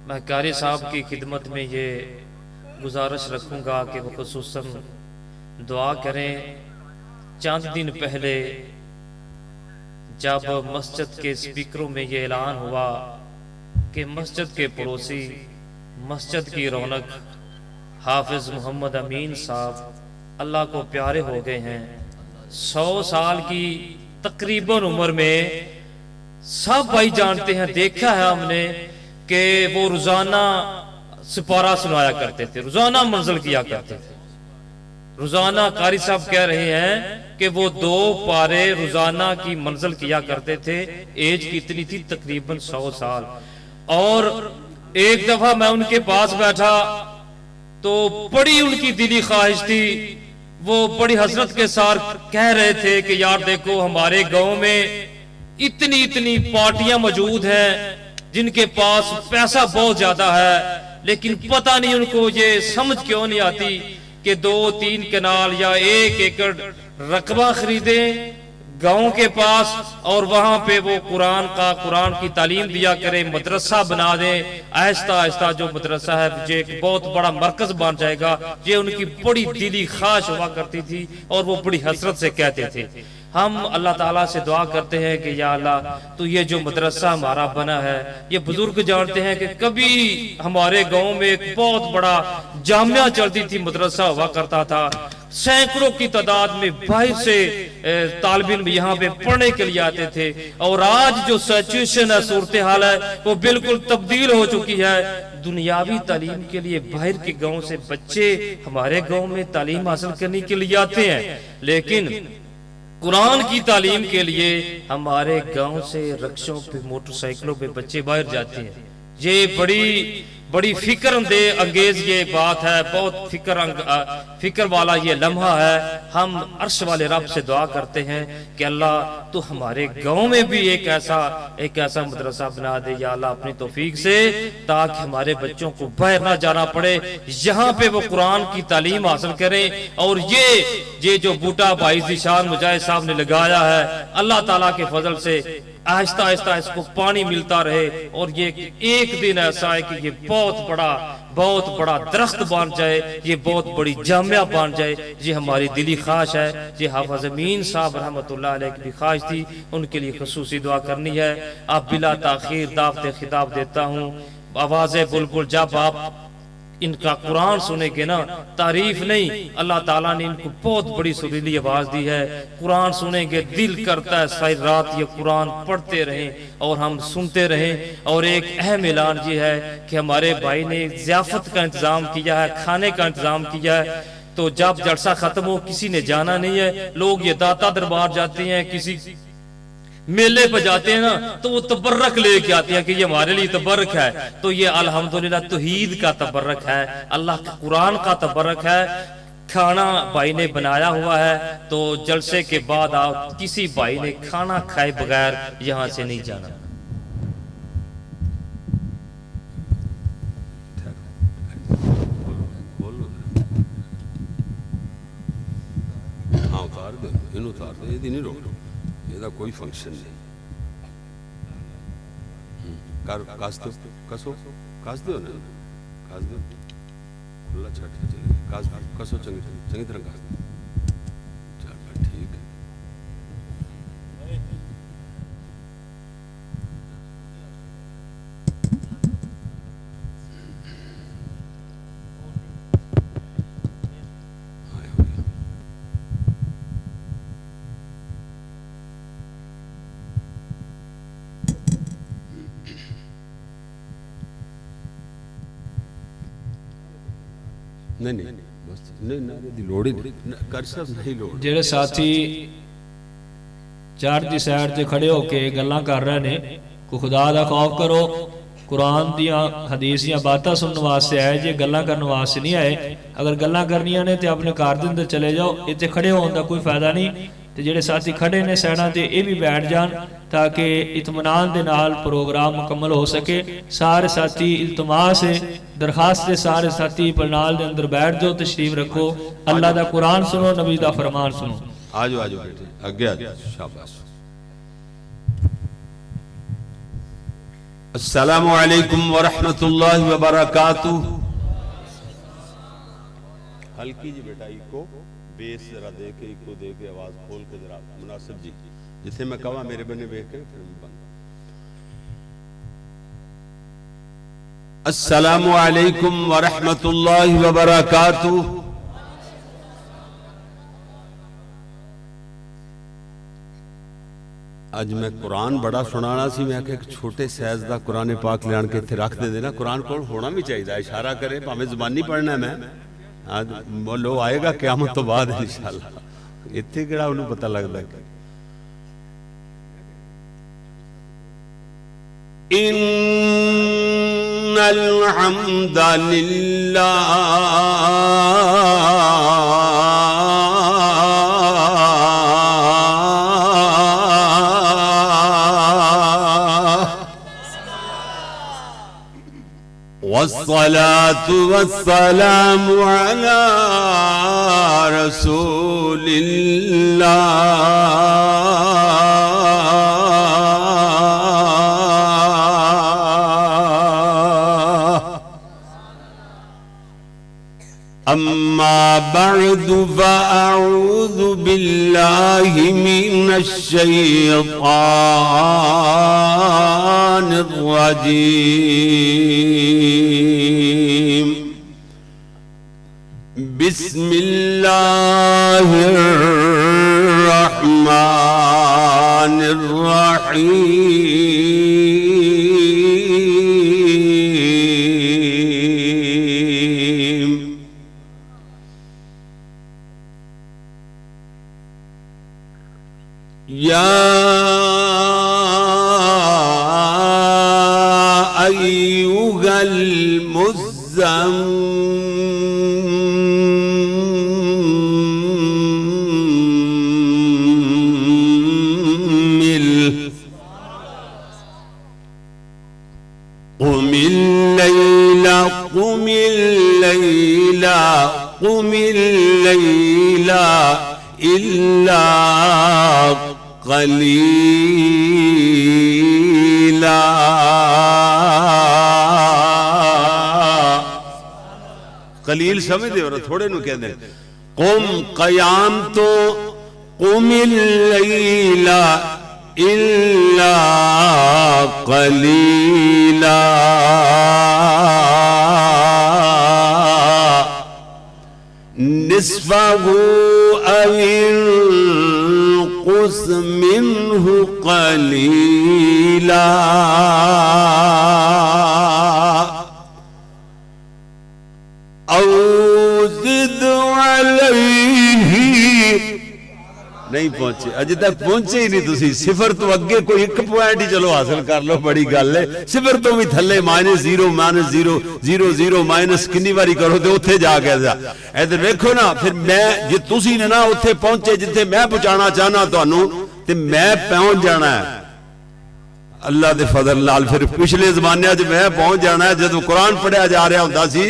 میں قاری صاحب کی خدمت میں یہ گزارش رکھوں گا کہ وہ خصوصاً دعا کریں۔ چند دن پہلے جب مسجد کے سپیکروں میں یہ اعلان ہوا کہ مسجد کے پڑوسی، مسجد کی رونق حافظ محمد امین صاحب اللہ کو پیارے ہو گئے ہیں، 100 سال کی تقریباً عمر میں، سب بھائی جانتے ہیں، دیکھا ہے ہم نے کہ وہ روزانہ سپارہ سنایا کرتے تھے، روزانہ منزل کیا کرتے تھے۔ روزانہ قاری صاحب کہہ رہے ہیں کہ وہ 2 پارے روزانہ کی منزل کیا کرتے تھے، ایج کی اتنی تھی تقریباً 100 سال۔ اور ایک دفعہ میں ان کے پاس بیٹھا تو بڑی ان کی دلی خواہش تھی، وہ بڑی حسرت کے ساتھ کہہ رہے تھے کہ یار دیکھو ہمارے گاؤں میں اتنی پارٹیاں موجود ہیں جن کے پاس پیسہ بہت زیادہ ہے، لیکن پتہ نہیں ان کو یہ سمجھ کیوں نہیں آتی کہ 2-3 کنال یا 1 ایکڑ رقبہ خریدیں گاؤں کے پاس اور وہاں پہ وہ قرآن کی تعلیم دیا کریں، مدرسہ بنا دیں۔ آہستہ آہستہ جو مدرسہ ہے یہ ایک بہت بڑا مرکز بن جائے گا، یہ ان کی بڑی دلی خواہش ہوا کرتی تھی اور وہ بڑی حسرت سے کہتے تھے۔ ہم اللہ تعالیٰ سے دعا کرتے ہیں کہ یا اللہ تو یہ جو مدرسہ ہمارا بنا ہے، یہ بزرگ جانتے ہیں کہ کبھی ہمارے گاؤں میں ایک بہت بڑا جامعہ چلتی تھی، مدرسہ ہوا کرتا تھا، سینکڑوں کی تعداد میں باہر سے طالب علم یہاں پہ پڑھنے کے لیے آتے تھے، اور آج جو سچویشن ہے، صورتحال ہے، وہ بالکل تبدیل ہو چکی ہے۔ دنیاوی تعلیم کے لیے باہر کے گاؤں سے بچے ہمارے گاؤں میں تعلیم حاصل کرنے کے لیے آتے ہیں، لیکن قرآن کی تعلیم کے لیے ہمارے گاؤں سے رکشوں پہ، موٹر سائیکلوں پہ بچے باہر جاتے ہیں۔ یہ بڑی فکر انگیز یہ بات ہے، بہت فکر والا یہ لمحہ ہے۔ ہم عرش والے رب سے دعا کرتے ہیں کہ اللہ تو ہمارے گاؤں میں بھی ایک ایسا مدرسہ بنا دے یا اللہ اپنی توفیق سے، تاکہ ہمارے بچوں کو باہر نہ جانا پڑے، یہاں پہ وہ قرآن کی تعلیم حاصل کریں۔ اور یہ جو بوٹا بھائی ذیشان مجاہد صاحب نے لگایا ہے، اللہ تعالیٰ کے فضل سے آہستہ آہستہ اس کو پانی ملتا رہے، اور یہ ایک دن ایسا ہے کہ یہ بہت بڑا درخت بن جائے، یہ بہت بڑی جامعہ بن جائے۔ یہ ہماری دلی خواہش ہے، یہ حافظ امین صاحب رحمۃ اللہ علیہ کی بھی خواہش تھی، ان کے لیے خصوصی دعا کرنی ہے۔ اب بلا تاخیر دعوت خطاب دیتا ہوں۔ آواز بلبل جب آپ ان کا قرآن سنیں گے نا، تعریف نہیں، اللہ تعالیٰ نے ان کو بہت بڑی سریلی آواز دی ہے۔ قرآن سنیں گے دل کرتا ہے ساری رات یہ قرآن پڑھتے رہیں اور ہم سنتے رہیں۔ اور ایک اہم اعلان یہ ہے کہ ہمارے بھائی نے ضیافت کا انتظام کیا ہے، کھانے کا انتظام کیا ہے، تو جب جلسہ ختم ہو کسی نے جانا نہیں ہے، لوگ یہ داتا دربار جاتے ہیں، کسی میلے پہ جاتے ہیں نا، تو وہ تبرک لے کے آتے ہیں کہ یہ ہمارے لیے تبرک ہے۔ تو یہ الحمدللہ توحید کا تبرک ہے، اللہ کے قرآن کا تبرک ہے۔ کھانا بھائی نے بنایا ہوا ہے، تو جلسے کے بعد آپ کسی بھائی نے کھانا کھائے بغیر یہاں سے نہیں جانا۔ کوئی فنکشن نہیں کسو چنگی طرح ٹھیک ہے۔ ਜਿਹੜੇ ਸਾਥੀ ਚੜ੍ਹ ਦੀ ਸਾਈਡ ਤੇ ਖੜੇ ਹੋ ਕੇ ਗੱਲਾਂ ਕਰ ਰਹੇ ਨੇ, ਕੋ ਖੁਦਾ ਦਾ ਖੌਫ ਕਰੋ, ਕੁਰਾਨ ਦੀਆਂ ਹਦੀਸ ਦੀਆਂ ਬਾਤਾਂ ਸੁਣਨ ਵਾਸਤੇ ਆਏ ਜੇ, ਗੱਲਾਂ ਕਰਨ ਵਾਸਤੇ ਨਹੀਂ ਆਏ। ਅਗਰ ਗੱਲਾਂ ਕਰਨੀਆਂ ਨੇ ਤੇ ਆਪਣੇ ਘਰ ਦੇ ਅੰਦਰ ਚਲੇ ਜਾਓ, ਇੱਥੇ ਖੜੇ ਹੋਣ ਦਾ ਕੋਈ ਫਾਇਦਾ ਨਹੀਂ। ਤੇ ਜਿਹੜੇ ਸਾਥੀ ਖੜੇ ਨੇ ਸਾਈਡਾਂ ਤੇ ਇਹ ਵੀ ਬੈਠ ਜਾਣ ਤਾਂ ਕਿ ਇਤਮਾਨਾਨ ਦੇ ਨਾਲ ਪ੍ਰੋਗਰਾਮ ਮੁਕੰਮਲ ਹੋ ਸਕੇ। ਸਾਰੇ ਸਾਥੀ ਇਲਤਮਾਸ ਹੈ, ਦਰਖਾਸਤ ਹੈ, ਸਾਰੇ ਸਾਥੀ ਪੰਡਾਲ ਦੇ ਅੰਦਰ ਬੈਠ ਜਾਓ, ਤਸ਼ਰੀਫ ਰੱਖੋ, ਅੱਲਾ ਦਾ ਕੁਰਾਨ ਸੁਣੋ, ਨਬੀ ਦਾ ਫਰਮਾਨ ਸੁਣੋ। ਆਜੋ ਆਜੋ ਬੇਟੇ ਅੱਗੇ ਆਜੋ, ਸ਼ਾਬਾਸ਼। السلام علیکم ورحمۃ اللہ وبرکاتہ. ہلکی جی بیٹا ایکو بیس ذرا دے کے ایکو دے کے آواز کھول کے ذرا مناسب جی جتھے میں کہا میرے بنے بیٹھ کے پھر میں بند. السلام علیکم ورحمۃ اللہ وبرکاتہ. اج میں قرآن بڑا سنانا سی, میں کہ ایک چھوٹے سائز دا قرآن پاک لیان کے اتنے رکھ دے دینا. قرآن کو ہونا بھی چاہیے, اشارہ کرے پاویں زبانی پڑھنا ہے. میں لو آئے گا قیامت تو بعد انشاءاللہ, اتنے کیڑا انہوں پتہ لگتا ہے. ان الحمد للہ والصلاة والسلام على رسول الله. أما بعد فأعوذ بالله من الشيطان الرجيم. بسم الله الرحمن الرحيم. يا أيها المزمل قم الليل إلا قليلا. قلیل سمجھ دے اور تھوڑے نو کہہ دیں. قم قیام تو قم اللیل الا قلیلا. نصفه او انقص منه قلیلا او زد علیہ. نہیں پہنچے, اجے تک پہنچے ہی نہیں تسی. صفر تو اگے کوئی ایک پوائنٹ ہی چلو حاصل کر لو, بڑی گل ہے. صفر تو بھی تھلے minus zero zero zero minus کنی باری کرو تے اوتھے جا کے ادھر ویکھو نا. پھر میں جے تسی نے نا اوتھے پہنچے جتھے میں پہنچانا چاہنا تانوں تے میں پہنچ جانا ہے اللہ دے فضل نال. پھر پچھلے زمانے وچ میں پہنچ جانا ہے جدوں قرآن پڑھیا جا رہا ہوندا سی.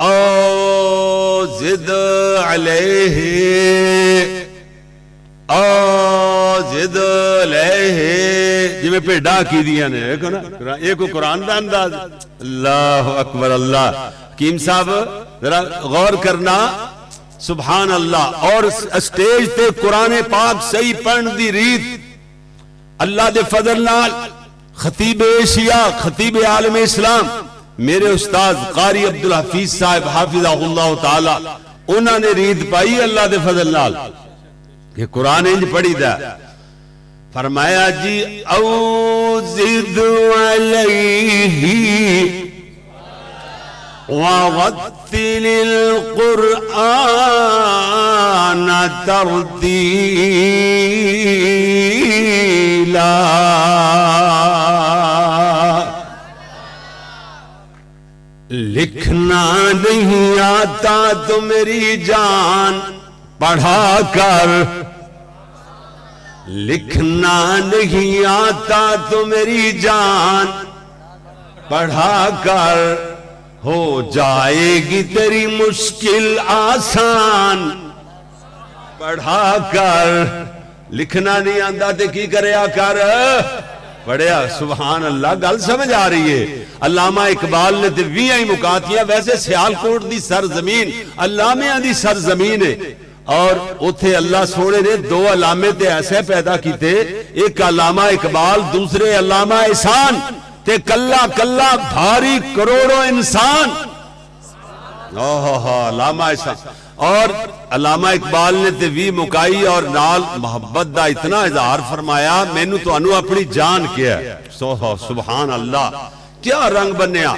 او زد علیہ او زد علیہ جی میں پیڑا کی دیا نے ایک قرآن دا انداز. اللہ اکبر. اللہ حکیم صاحب ذرا غور کرنا, سبحان اللہ. اور اسٹیج تے قرآن پاک صحیح پڑھن دی ریت اللہ دے فضل نال خطیب ایشیا, خطیب عالم اسلام میرے استاد قاری عبدالحفیظ صاحب حافظہ اللہ تعالی, انہوں نے ریت پائی اللہ دے فضل نال کہ قرآن انج پڑھی دا. فرمایا جی او زد علیہ وَرَتِّلِ الْقُرْآنَ تَرْتِيلًا. لکھنا نہیں آتا تو میری جان پڑھا کر, لکھنا نہیں آتا تو میری جان پڑھا کر, ہو جائے گی تیری مشکل آسان پڑھا کر, لکھنا نہیں آندا تے کی کریا کر پڑھیا. سبحان اللہ, گل سمجھ آ رہی ہے. علامہ اقبال نے تے 20 ہی مکاتیاں. ویسے سیالکوٹ دی سرزمین علامیاں دی سرزمین ہے, اور اتھے اللہ سونے نے 2 علامے تے ایسے پیدا کیتے, ایک علامہ اقبال, دوسرے علامہ احسان, تے کلا کلا بھاری کروڑوں انسان. علامہ احسان اور علامہ اقبال نے تے 20 مکائی اور نال محبت دا اتنا اظہار فرمایا, مینوں تانوں اپنی جان کیا. سبحان اللہ, کیا رنگ بنیا.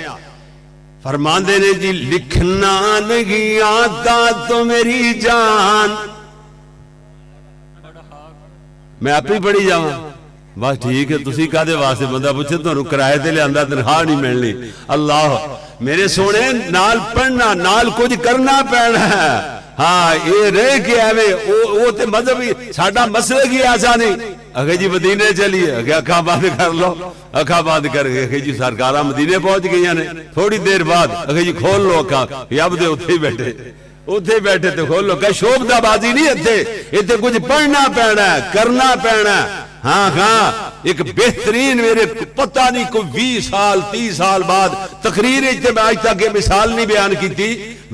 فرماندے نے جی لکھنا نہیں آتا تو میری جان. میں آپ ہی پڑھی جاواں, بس ٹھیک ہے. تسی کہدے واسطے بندہ پوچھے تانوں کرائے تے لیندا تنخواہ نہیں ملنی. اللہ میرے سونے, نال پڑھنا نال کچھ کرنا پینا ہے. ہاں یہ رہ کے ایویں وہ تے مذہبی ساڈا مسلک ہی ایسا نہیں. اگے جی مدینے چلیے, اگے اکھاں بند کر لو, اکھاں بند کر کے اگے جی سرکاراں مدینے پہنچ گئیاں نے. تھوڑی دیر بعد اگے جی کھول لو اکھاں, یب دے اوتھے بیٹھے تے کھول لو. کہ شوبدہ بازی نہیں ایتھے کچھ پڑھنا پینا ہے, کرنا پینا ہے. ہاں ہاں, ایک بہترین میرے پتہ نہیں کوئی 20 سال 30 سال بعد تقریر میں آج تک یہ مثال نہیں بیان کی تھی.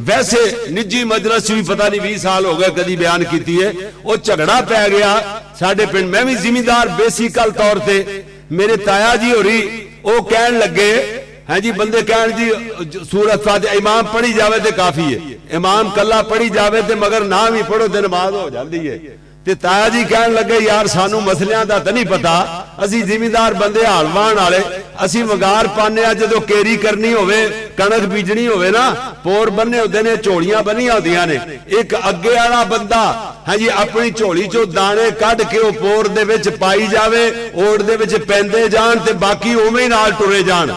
ویسے نجی مجلس بھی پتہ نہیں 20 سال ہو گئے کدی بیان کی ہے. وہ جھگڑا پہ گیا ساڈے پنڈ. میں بھی زمیندار بیسیکل طور تے, میرے تایا جی ہو رہی وہ کہن لگے ہاں جی بندے کہن جی سورت فاتحہ امام پڑھی جاوے تے کافی ہے, امام کلا پڑھی جاوے تے مگر نام ہی پڑھو تے نماز ہو جاندی ہے. تے تایا جی کہن لگے یار سانو مسلیاں دا تے نہیں پتا, اسی زمیندار بندے حال وان والے, اسی وگار پانے آ جدو کیری کرنی ہوئے کنک بیجنی ہوئے نا, پور بننے ہوتے نے, جھولیاں بنیاں ہوندیاں نے. ایک اگے والا بندہ ہاں جی اپنی جھولی چو دانے کڈ کے او پور دے وچ پائی جاوے, اوڑ دے وچ پیندے جان تے باقی اوویں ہی نال ٹرے جان.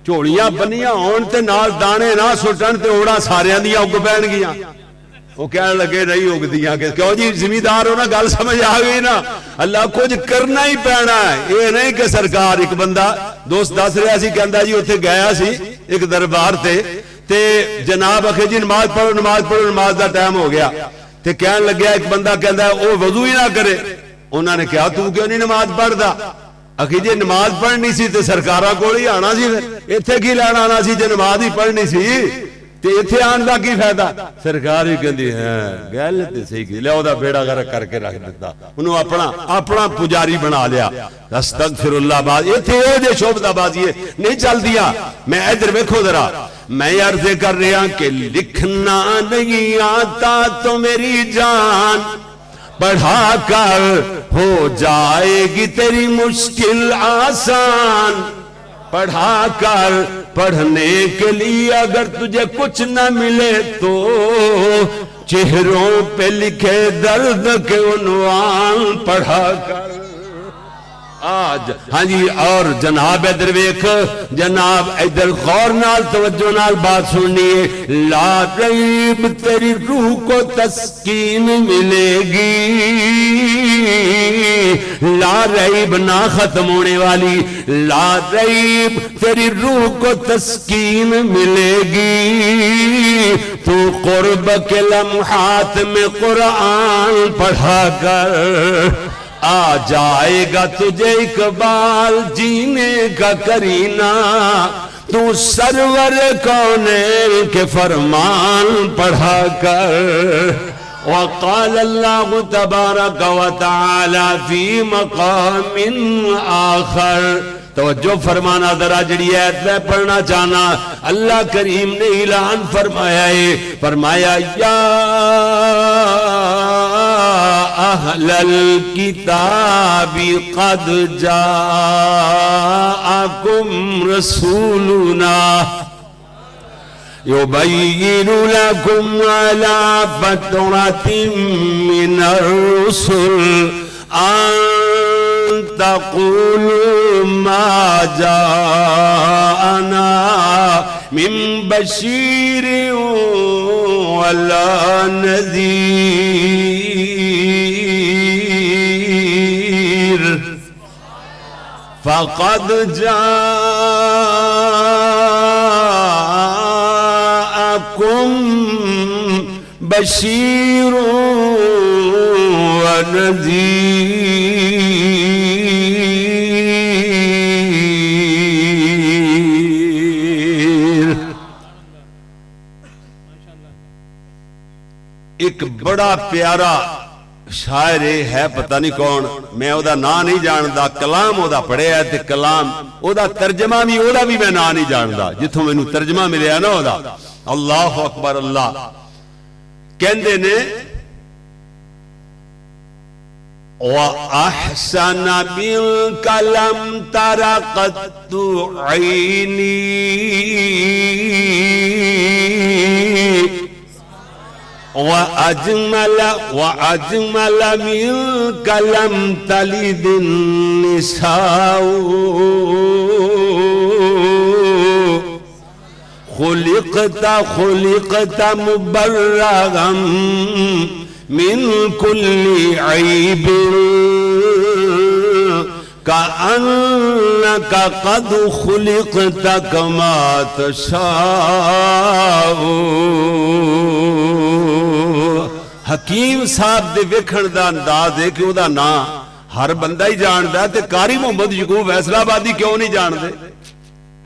جھولیاں بنیاں ہون تے نال دانے نہ سٹن تے اوڑاں ساریاں دیاں اگ پین گیاں. وہ کہنے لگے نہیں اگدیاں, کہ کیوں جی زمیندار ہونا, گل سمجھ آ گئی نا. اللہ کچھ کرنا ہی پینا ہے. یہ نہیں کہ سرکار, ایک بندہ دوست دس رہا سی, کہندا جی اتنے گیا سی ایک دربار تے جناب آخے جی نماز پڑھو نماز پڑھو, نماز دا ٹائم ہو گیا. تے کہن لگیا ایک بندہ کہندا وہ وضو ہی نہ کرے. انہوں نے کہا تو کیوں نہیں نماز پڑھدا؟ آخی جی نماز پڑھنی سی تے سرکاراں کول ہی آنا سی, پھر ایتھے کی لینا آنا سی جے نماز ہی پڑھنی سی تے ایتھے آن دا کی فائدہ. سرکار ہی کہندی ہے گل تے صحیح کی, لے او دا بیڑا غرق کر کے رکھ دتا, انہوں اپنا پجاری بنا لیا. استغفر اللہ. بعد ایتھے او جے شوبدہ بازی نہیں چل دیا. میں ادھر ویکھو ذرا, میں عرض کر رہا کہ لکھنا نہیں آتا تو میری جان, پڑھا کر ہو جائے گی تیری مشکل آسان. پڑھا کر, پڑھنے کے لیے اگر تجھے کچھ نہ ملے تو چہروں پہ لکھے درد کے عنوان. پڑھا کر آج ہاں جی. اور جناب ادھر ویکھ, جناب ادھر غور نال توجہ نال بات سننی ہے. لا ریب تیری روح کو تسکین ملے گی, لا ریب نہ ختم ہونے والی, لا ریب تیری روح کو تسکین ملے گی. تو قرب کے لمحات میں قرآن پڑھا کر, آ جائے گا تجھے اقبال جینے کا کرینہ. تو سرور کونین کے فرمان پڑھا کر. وقال اللہ تبارک و تعالی فی مقام آخر. توجہ فرمانا ذرا, جڑی آیت میں پڑھنا چاہنا, اللہ کریم نے اعلان فرمایا ہے, فرمایا یا اہل الکتاب قد جاءکم رسولنا یبین لکم علی فترۃ من الرسل ان تقولوا ما جاءنا من بشیر ولا نذیر فقد جاءکم بشیر ونذير. ایک بڑا پیارا شاعر ہے, پتہ نہیں کون, میں او دا نام نہیں جاندا, کلام او دا پڑھیا تے کلام او دا ترجمہ بھی او دا بھی میں نام نہیں جاندا, جتھوں مینوں ترجمہ ملیا نا او دا. اللہ اکبر اللہ. کہندے نے وَأَحْسَنَ مِنْكَ لَمْ تَرَ قَطُّ عَيْنِي وَأَجْمَلَ مِنْكَ لَمْ تَلِدِ النِّسَاءُ خُلِقْتَ مُبَرَّأً من كل عيب كأنك قد خلقت كما تشاء. حکیم صاحب دے ویکھن دا انداز ہے کہ او دا نام ہر بندہ ہی جاندا ہے, تے قاری محمد یعقوب فیصلہ آبادی کیوں نہیں جاندے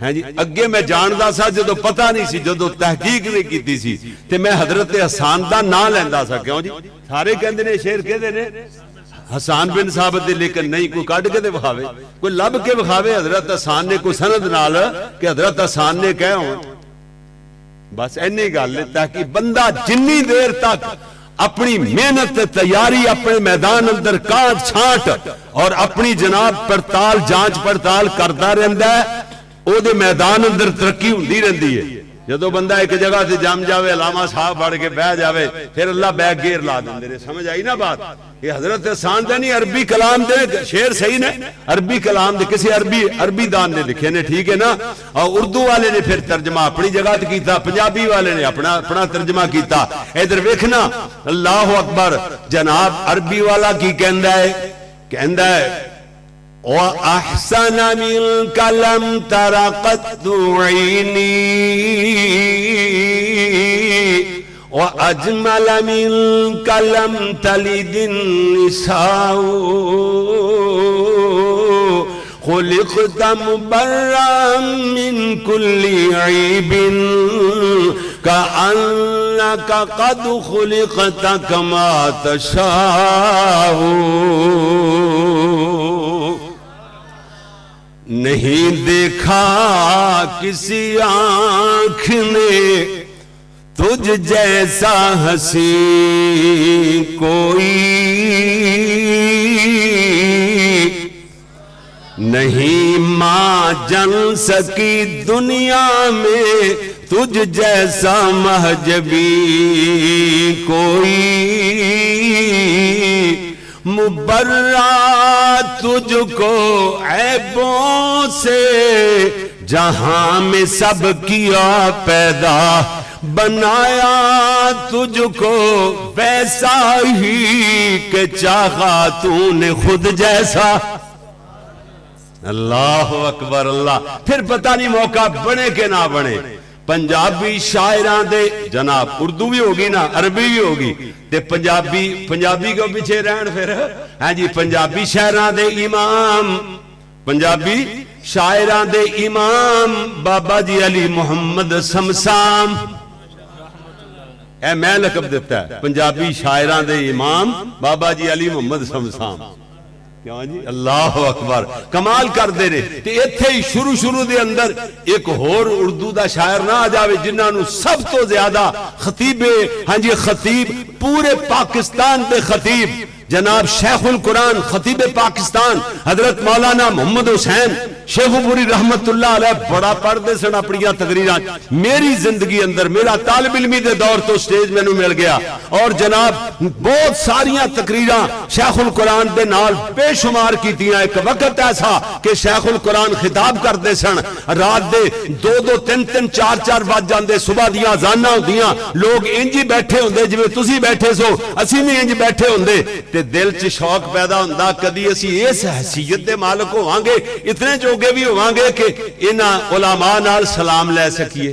ہیں جی. اگے میں جاندا سا جدو پتہ نہیں سی, جدو تحقیق نہیں کیتی سی تے میں حضرت حسان دا نام لیندا سا. کیوں جی سارے کہندے نے شعر کہندے نے حسان بن ثابت دے, لیکن نہیں کوئی کڈ کے تے وکھاوے, کوئی لب کے وکھاوے حضرت حسان نے کوئی سند نال کہ حضرت حسان نے کہے ہون. بس اینی گل ہے تاکہ بندہ جنی دیر تک اپنی محنت تیاری اپنے میدان اندر کاٹ چھانٹ اور اپنی جناب پڑتال جانچ پڑتال کرتا رہندا ہے, او دے میدان اندر ترقی ہوندی رہندی ہے. جدو بندہ ایک جگہ سے جم جاوے, علامہ صاحب پڑھ کے بہ جاوے, پھر اللہ بیک گیر لا دیندے نے. سمجھ آئی نا بات؟ یہ حضرت حسان دے نہیں, عربی کلام دے شعر صحیح نے, عربی کلام دے کسی عربی دان نے لکھے نے, ٹھیک ہے نا. اور اردو والے نے پھر ترجمہ اپنی جگہ تے کیتا, پنجابی والے نے اپنا ترجمہ کیتا. ادھر ویکھنا اللہ اکبر. جناب عربی والا کی کہندا ہے وَأَحْسَنَ مِنْكَ لَمْ تَرَ قَطُّ عَيْنِي وَأَجْمَلَ مِنْكَ لَمْ تَلِدِ النِّسَاءُ خُلِقْتَ مُبَرَّأً مِنْ كُلِّ عَيْبٍ كَأَنَّكَ قَدْ خُلِقْتَ كَمَا تَشَاءُ. نہیں دیکھا کسی آنکھ نے تجھ جیسا حسین کوئی, نہیں ماں جن سکی دنیا میں تجھ جیسا مہجبی کوئی, مبرّا تجھ کو عیبوں سے جہاں میں سب کیا پیدا, بنایا تجھ کو ویسا ہی کہ چاہا تو نے خود جیسا. اللہ اکبر اللہ. پھر پتہ نہیں موقع بنے کہ نہ بنے, پنجابی شاعراں دے جناب اردو بھی ہوگی نا عربی بھی ہوگی تے پنجابی کو پیچھے رہن پھر. ہاں جی پنجابی شاعراں دے امام, پنجابی شاعراں دے امام بابا جی علی محمد سمسام, اے میں لقب دیتا ہے پنجابی شاعراں دے امام بابا جی علی محمد سمسام. کیوں جی اللہ اکبر کمال کر دے رہے. تے ایتھے ہی شروع دے اندر ایک ہور اردو دا شاعر نہ آ جاوے جنہاں نو سب تو زیادہ خطیب, ہاں جی خطیب پورے پاکستان دے خطیب جناب شیخ القرآن خطیب پاکستان حضرت مولانا محمد حسین شیخ پوری رحمت اللہ علیہ بڑا پڑھتے سن اپنی تقریراں. میری زندگی اندر میرا طالب علمی دے دور تو سٹیج میں مل گیا اور جناب بہت ساریاں تقریراں شیخ القرآن دے نال بے شمار کیتیاں. ایک وقت ایسا کہ شیخ القرآن خطاب کرتے سن, رات دے 2-3 4 بج جاندے, صبح دیاں اذاناں ہوندیاں, لوگ انجی بیٹھے ہوندے جویں تسی بیٹھے سو, اسی بھی انج بیٹھے ہوندے تے دل چ شوق پیدا ہوندا کدی اسی اس حیثیت دے مالک ہوواں گے, اتنے جوگے بھی ہوواں گے کہ انہاں علماء نال سلام لے سکیے.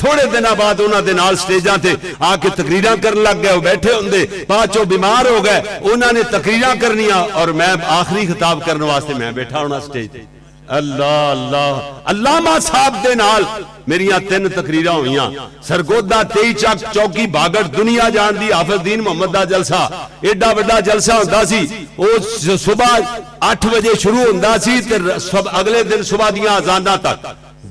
ਥੋੜੇ ਦਿਨਾਂ ਬਾਅਦ ਉਹਨਾਂ ਦੇ ਨਾਲ ਸਟੇਜਾਂ ਤੇ ਆ ਕੇ ਤਕਰੀਰਾਂ ਕਰਨ ਲੱਗ ਗਏ। ਉਹ ਬੈਠੇ ਹੁੰਦੇ, ਬਾਅਦ ਚੋਂ ਬਿਮਾਰ ਹੋ ਗਏ, ਉਹਨਾਂ ਨੇ ਤਕਰੀਰਾਂ ਕਰਨੀਆਂ ਔਰ ਮੈਂ ਆਖਰੀ ਖਿਤਾਬ ਕਰਨ ਵਾਸਤੇ ਮੈਂ ਬੈਠਾ ਹੋਣਾ ਸਟੇਜ ਤੇ। ਅੱਲਾਹ ਅੱਲਾਹ। ਅੱਲਾਮਾ ਸਾਹਿਬ ਦੇ ਨਾਲ ਮੇਰੀਆਂ 3 ਤਕਰੀਰਾਂ ਹੋਈਆਂ। ਸਰਗੋਦਾ 23 ਚੱਕ ਚੌਕੀ ਬਾਗੜ ਦੁਨੀਆ ਜਾਣਦੀ ਹਾਫਿਜ਼ ਦੀਨ ਮੁਹੰਮਦ ਦਾ ਜਲਸਾ, ਏਡਾ ਵੱਡਾ ਜਲਸਾ ਹੁੰਦਾ ਸੀ। ਉਹ ਸਵੇਰ 8 ਵਜੇ ਸ਼ੁਰੂ ਹੁੰਦਾ ਸੀ ਤੇ ਅਗਲੇ ਦਿਨ ਸਵੇਰ ਦੀਆਂ ਅਜ਼ਾਨਾਂ ਤੱਕ,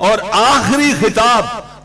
ਔਰ ਆਖਰੀ ਖਿਤਾਬ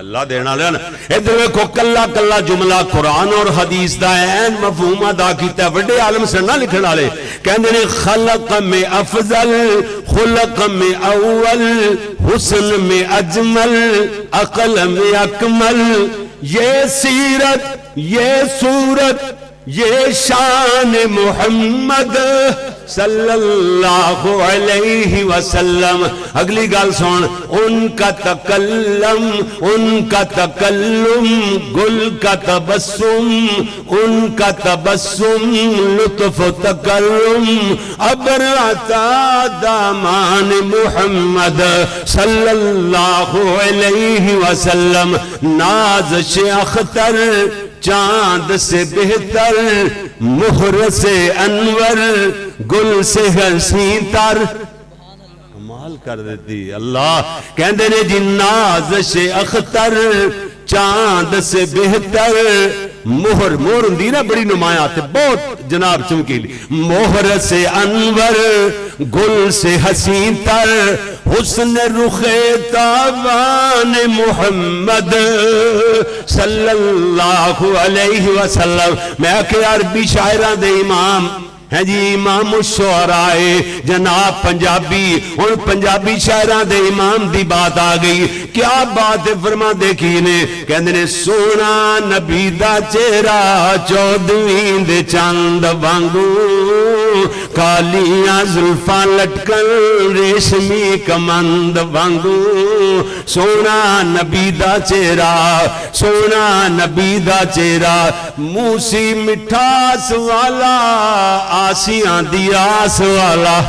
اللہ دینا لینا. ادھر ویکھو کلا کلا جملہ قرآن اور حدیث دا این مفہوم ادا کیتا ہے. بڑے عالم سے نہ لکھن والے کہندے نے خلق میں افضل، خلق میں اول، حسن میں اجمل، عقل میں اکمل، یہ سیرت یہ صورت یہ شان محمد صلی اللہ علیہ وسلم. اگلی گل سن، ان کا تکلم، ان کا تکلم، گل کا تبسم، ان کا تبسم، لطف و تکرم، ابر عطا دامان محمد صلی اللہ علیہ وسلم. ناز اختر چاند سے بہتر، مہر سے انور، گل سے حسین تر. کمال کر دیتی اللہ. کہندے نے جی نازش اختر چاند سے بہتر، مہر مہر ہوندی نا بڑی نمایات بہت جناب چمکیلی. مہر سے انور، گل سے حسین تر، حسن رخ تابان محمد صلی اللہ علیہ وسلم. میں کہ عربی شاعران دے امام ہے جی امام الشعراء جناب پنجابی، ان پنجابی شاعران دے امام دی بات آ گئی. کیا بات فرما دیکھی نے کہندے نے سونا نبی دا چہرہ چودویں دے چاند وانگو، کالیاں زلفاں لٹکن ریشمی کمند وانگو. سونا نبی دا چہرہ، سونا نبی دا چہرہ، موسی مٹھاس والا آسیاں دی آس والا،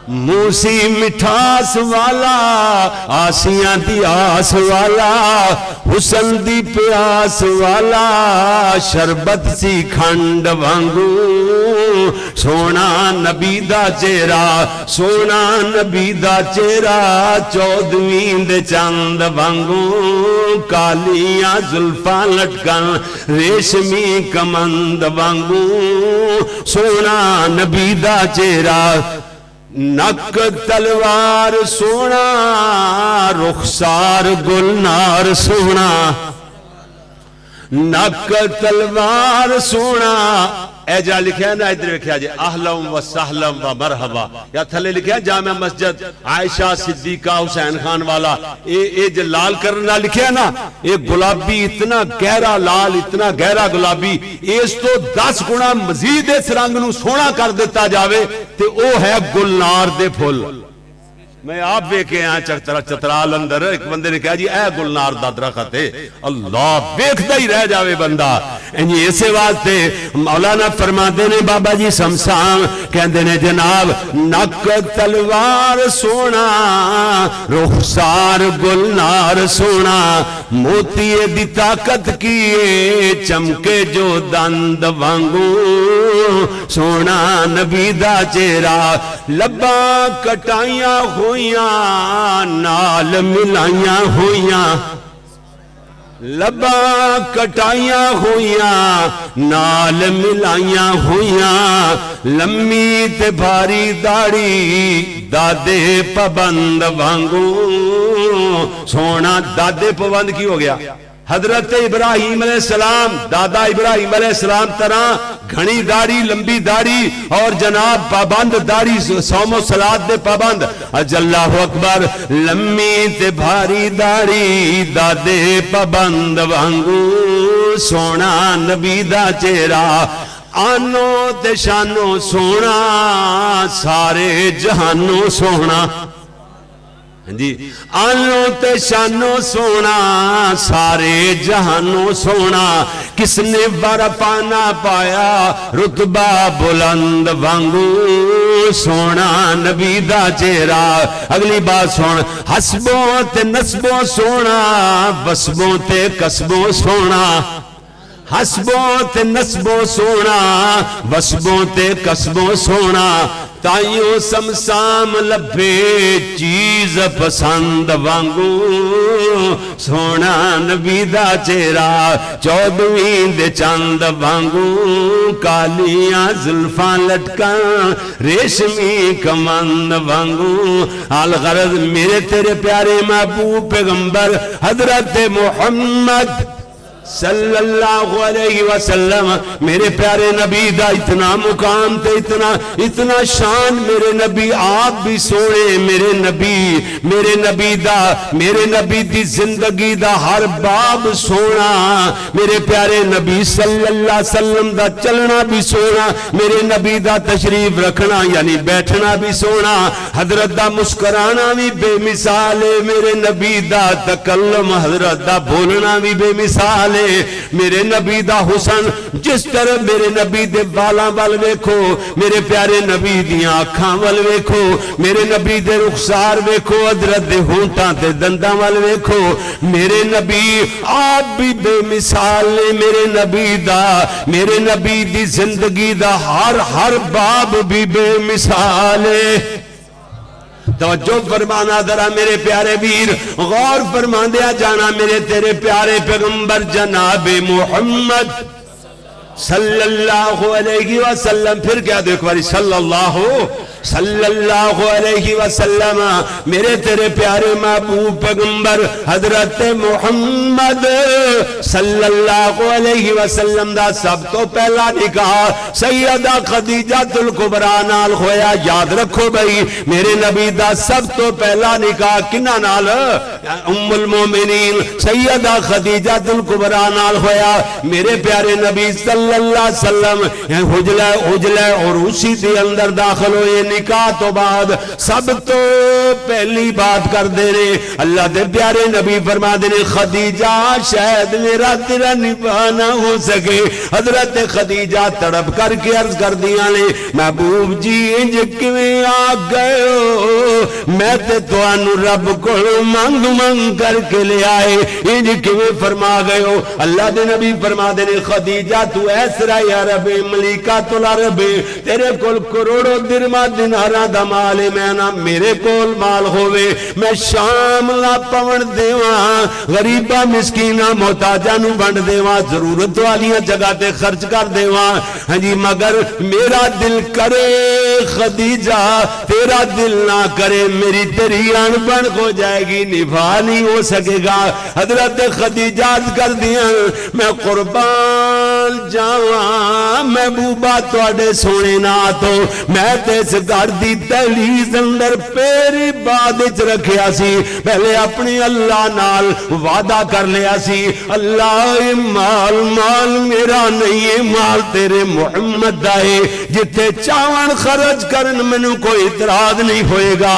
موسی مٹھاس والا آسیاں دی آس والا، حسن دی پیاس والا، شربت سی کھنڈ وانگو. سونا نبی دا چہرہ، سونا نبی دا چہرہ چودویں دے چاند وانگو، کالیاں زلفاں لٹکن ریشمی کمند وانگو. سونا نبی دا چہرہ، نک تلوار سونا، رخسار گلنار سونا، نک تلوار سونا. اے جا لکھیا نا ادھر لکھیا جی اہلم و سہلم و مرحبا، یا تھلے لکھیا جامع مسجد عائشہ صدیقہ حسین خان والا. اے جو لال کرنا لکھیا نا، اے گلابی اتنا گہرا لال، اتنا گہرا گلابی، اس تو 10 گنا مزید اس رنگ نو سونا کر دیتا جاوے تے او ہے گلنار دے پھول. میں آپ ویکھے ہیں چترال اندر ایک بندے نے کہا جی اے گلنار دا درخت ہے. اللہ ویکھدا ہی رہ جاوے بندہ. انجی اسے واسطے مولانا فرماتے نے بابا جی سمسام کہندے نے جناب نک تلوار سونا، رخسار گلنار سونا، موتی دی طاقت کیے چمکے جو دند وانگو. سونا نبی دا چہرہ، لباں کٹائیاں ہویاں نال ملائیاں ہویاں، لباں کٹائیاں ہویاں نال ملائیاں ہویاں، لمی تے بھاری داڑھی دادے پابند وانگو. سونا دادے پابند کی ہو گیا؟ حضرت ابراہیم علیہ السلام، دادا ابراہیم علیہ السلام طرح گھنی داڑھی، لمبی داڑھی اور جناب پابند داڑھی، صوم و صلات دے پابند. اللہ اکبر. لمی تے بھاری داڑھی دادے پابند وانگو. سونا نبی دا چہرہ، آنو تے شانو سونا، سارے جہانو سونا. جی آنو تے شانو سونا، سارے جہانو سونا. کس نے برپانا پایا رتبہ بلند وانگو. سونا نبی دا چہرہ. اگلی بات سن، حسبوں تے نسبوں سونا، بسبوں تے قصبوں سونا، حسبوں تے نسبوں سونا، وسبوں تے قصبوں سونا. تائیوں سمسام لبے چیز پسند وانگوں سونا نبی دا چہرہ چودویں دے چاند وانگوں کالیاں زلفاں لٹکاں ریشمی کمند وانگوں الغرض میرے تیرے پیارے محبوب پیغمبر حضرت محمد صلی اللہ علیہ وسلم میرے پیارے نبی دا اتنا مقام تے اتنا شان میرے نبی آپ بھی سونے میرے نبی دی زندگی دا ہر باب سونا میرے پیارے نبی صلی اللہ علیہ وسلم دا چلنا بھی سونا میرے نبی دا تشریف رکھنا یعنی بیٹھنا بھی سونا حضرت دا مسکرانا بھی بے مثال ہے میرے نبی دا تکلم حضرت دا بولنا بھی بے مثال ہے میرے نبی دا حسن جس طرح میرے نبی دے بالاں وال ویکھو میرے پیارے نبی دیاں اکھاں وال ویکھو میرے نبی دے رخسار ویکھو حضرت دے ہونٹاں تے دنداں وال ویکھو میرے نبی آپ بھی بے مثال نے میرے نبی دی زندگی دا ہر باب بھی بے مثال ہے توجہ فرمانا ذرا میرے پیارے ویر غور فرما دیا جانا میرے تیرے پیارے پیغمبر جناب محمد صلی اللہ علیہ وسلم پھر کیا دیکھو باری صلی اللہ علیہ وسلم میرے تیرے پیارے محبوب پیغمبر حضرت محمد صلی اللہ علیہ وسلم دا سب تو پہلا نکاح سیدہ خدیجہ الکبریٰ نال ہویا یاد رکھو بھئی میرے نبی دا سب تو پہلا نکاح کنہ نال ام المومنین سیدہ خدیجہ الکبریٰ نال ہویا میرے پیارے نبی صلی اللہ علیہ وسلم حجلہ اور اسی دے اندر داخل ہوئے نکاح تو بعد سب تو پہلی بات کر دے رہے اللہ دے پیارے نبی فرما دے رہے خدیجہ شاید میرا تیرا نباہ نہ ہو سکے حضرت خدیجہ تڑپ کر کے عرض کر دیا لے محبوب جی انج کیویں آ گئے ہو میں تے توانو رب کو منگ کر کے لے آئے انج کیویں فرما گئے ہو اللہ دے نبی فرما دے رہے خدیجہ تو ایسرا یا رب ملیکہ تولا رب تیرے کل کروڑوں درما دینارا دا مال میں نا میرے کول مال ہوئے میں شام لا پون دیواں غریبہ مسکینہ محتاجہ نو بند دیواں ضرورت والیاں جگہ تے خرچ کر دیواں ہاں جی مگر میرا دل کرے خدیجہ تیرا دل نہ کرے میری تیری ان بن ہو جائے گی نبھا نہیں ہو سکے گا حضرت خدیجہ کر دیا میں قربان جاواں محبوبہ تواڈے سونے نہ تو میں تے اس گھر دی دہلیز اندر پیری بعد وچ رکھیا سی پہلے اپنی اللہ نال وعدہ کر لیا سی اللہ مال میرا نہیں ہے مال تیرے محمد دا ہے جتے چاون خرچ کرن مینوں کوئی اعتراض نہیں ہوئے گا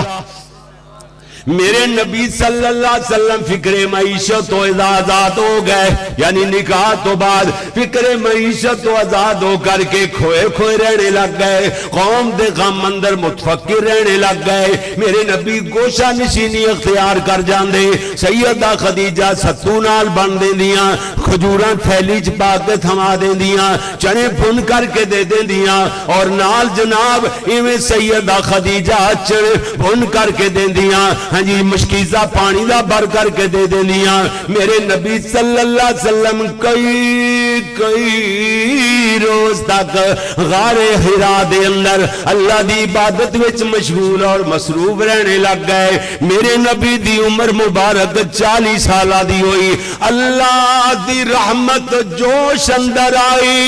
میرے نبی صلی اللہ علیہ وسلم فکر معیشت تو آزاد ہو گئے یعنی نکاح تو بعد فکر معیشت تو آزاد ہو کر کے کھوئے رہنے لگ گئے قوم دے غم اندر متفکر رہنے لگ گئے میرے نبی گوشہ نشینی اختیار کر جاندے سیدہ خدیجہ ستو نال بن دیں دیاں کھجوراں تھیلی چپا کے تھما دیں دیاں چنے پھن کر کے دے دیں دیاں اور نال جناب ایویں سیدہ خدیجہ چنے پھن کر کے دیں دیاں ہاں جی مشکیزہ پانی دا بھر کر کے دے دینیاں میرے نبی صلی اللہ علیہ وسلم کئی روز تک غار حرا دے اندر اللہ دی عبادت وچ مشغول اور مصروف رہنے لگ گئے میرے نبی دی عمر مبارک 40 سالہ دی ہوئی اللہ دی رحمت جوش اندر آئی